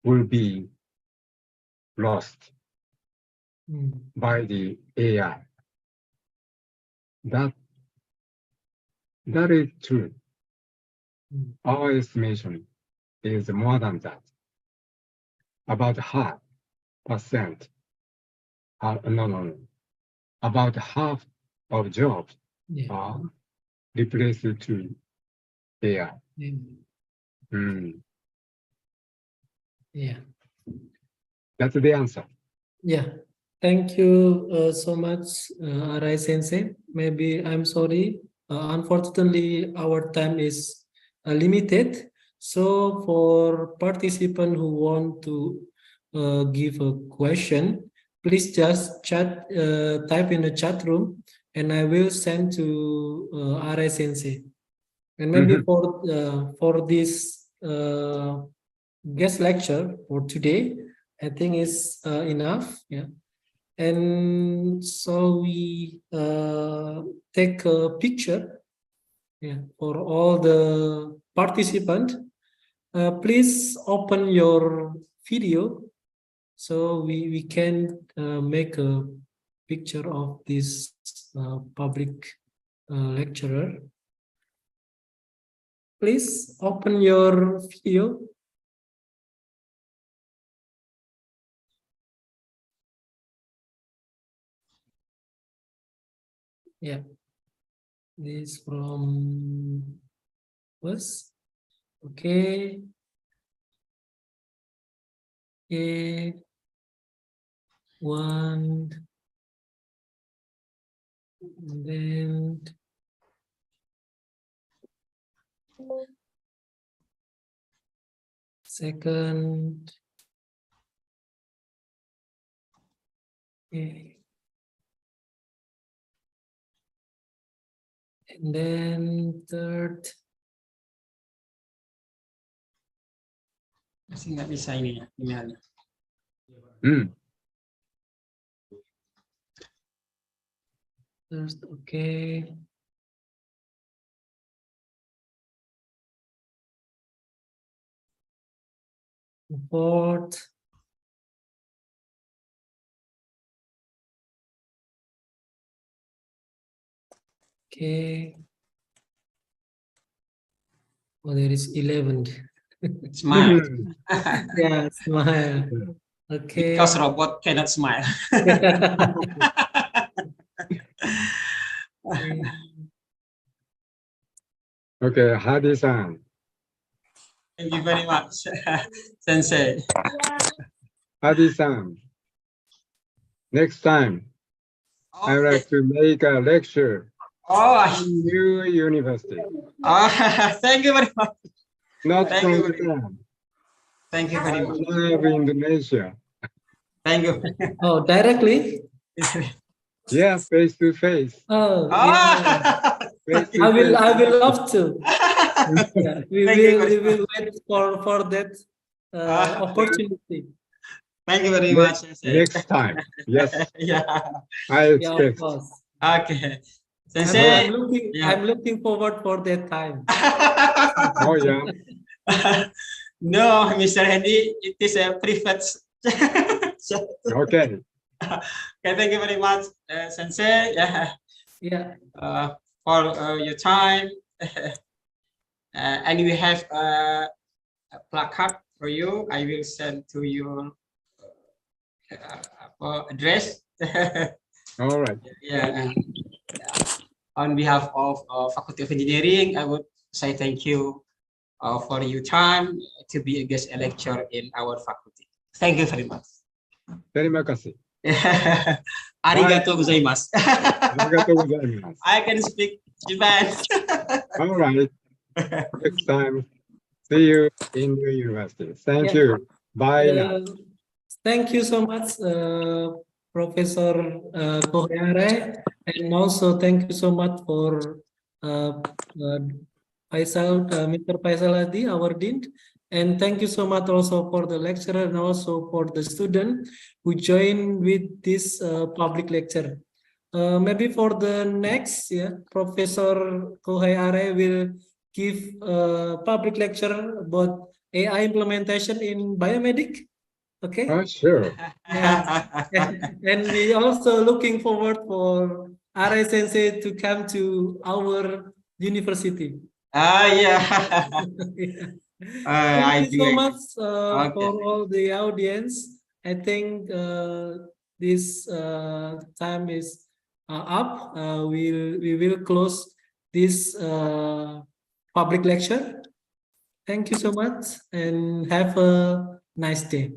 will be lost by the AI. That is true. Our estimation is more than that. About about half of jobs are replaced to AI. Yeah. That's the answer. Yeah. Thank you so much, Arai Sensei. Maybe I'm sorry. Unfortunately, our time is limited. So for participants who want to give a question, please just type in the chat room, and I will send to Arai Sensei. And maybe for this guest lecture for today, I think is enough. Yeah. And so we take a picture, for all the participants. Please open your video so we can make a picture of this public lecturer. Please open your video. Yeah, this from us. Okay. Okay. One. And then second. Okay. And then third. Masih nggak bisa ini ya, emailnya. First, okay. Fourth. Okay. Oh, there is 11. Smile. Yeah, smile. Okay. Because robot cannot smile. Okay, Hadi-san. Thank you very much, Sensei. Hadi-san. Next time, I would like to make a lecture in your university. Thank you very much. Not Thank from you very Japan. Thank you very much. Love Indonesia. Thank you. Oh, directly? Yeah, face to face. Oh, yeah. Face to I will face. love to. Yeah, we will wait for that opportunity. Thank you very much, Sensei. Next time. Yes. Yeah. I Yeah, expect. of course. Okay. Sensei. I'm looking forward for that time. Oh yeah. No, Mr. Hendy, it is a private. Okay. Okay, thank you very much, Sensei. Yeah. Yeah. For your time. And we have a placard for you. I will send to your address. All right. Yeah. On behalf of Faculty of Engineering, I would say thank you for your time to be a guest lecturer in our faculty. Thank you very much. Terima kasih. Arigatou gozaimasu. Arigatou gozaimasu. I can speak Japan. All right. Next time. See you in your university. Thank you. Bye now. Thank you so much, Professor Kohei Arai, and also thank you so much for Mr. Faisal Hadi, our dean, and thank you so much also for the lecturer and also for the student who joined with this public lecture. Maybe for the next, Professor Kohei Arai will give a public lecture about AI implementation in biomedic. Okay. Oh, sure. Yeah. And we also looking forward for Arai Sensei to come to our university. Yeah. Thank you so much for all the audience. I think this time is up. We will close this public lecture. Thank you so much and have a nice day.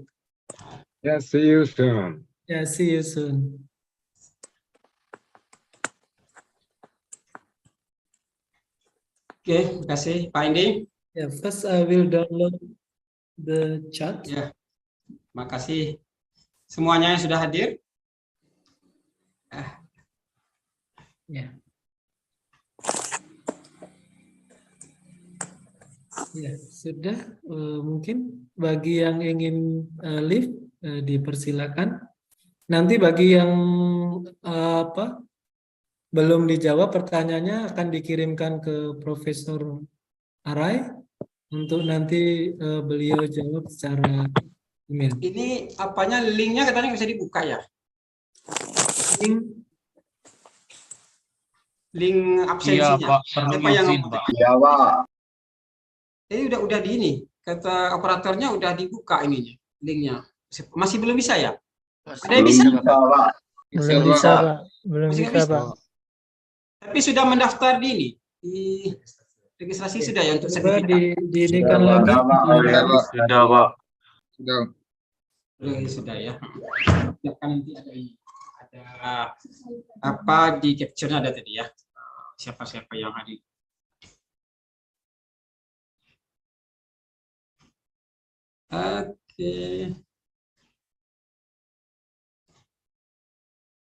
Yeah, see you soon. Yeah, see you soon. Okay, terima kasih Pak Indi. Yeah, first I will download the chat. Ya, terima kasih semuanya yang sudah hadir. Ya. Ya, sudah. Mungkin bagi yang ingin live dipersilakan. Nanti bagi yang belum dijawab pertanyaannya akan dikirimkan ke Profesor Arai untuk nanti beliau jawab secara email. Ini apanya linknya katanya bisa dibuka ya? Link absensinya. Iya, Pak, perlu Siapa yang izin, Pak. Iya, Pak. Ini udah di ini. Kata operatornya udah dibuka ininya, linknya. Masih belum bisa ya? Ada yang bisa? Pak. Belum bisa, Pak. Belum Masih bisa, Pak. Tapi sudah mendaftar di ini. Di registrasi sudah ya untuk sertifikat. Diinikan lagi. Sudah, Pak. Sudah ya. Kan nanti ada ini. Ada apa di capture-nya ada tadi ya. Siapa-siapa yang hadir. Oke.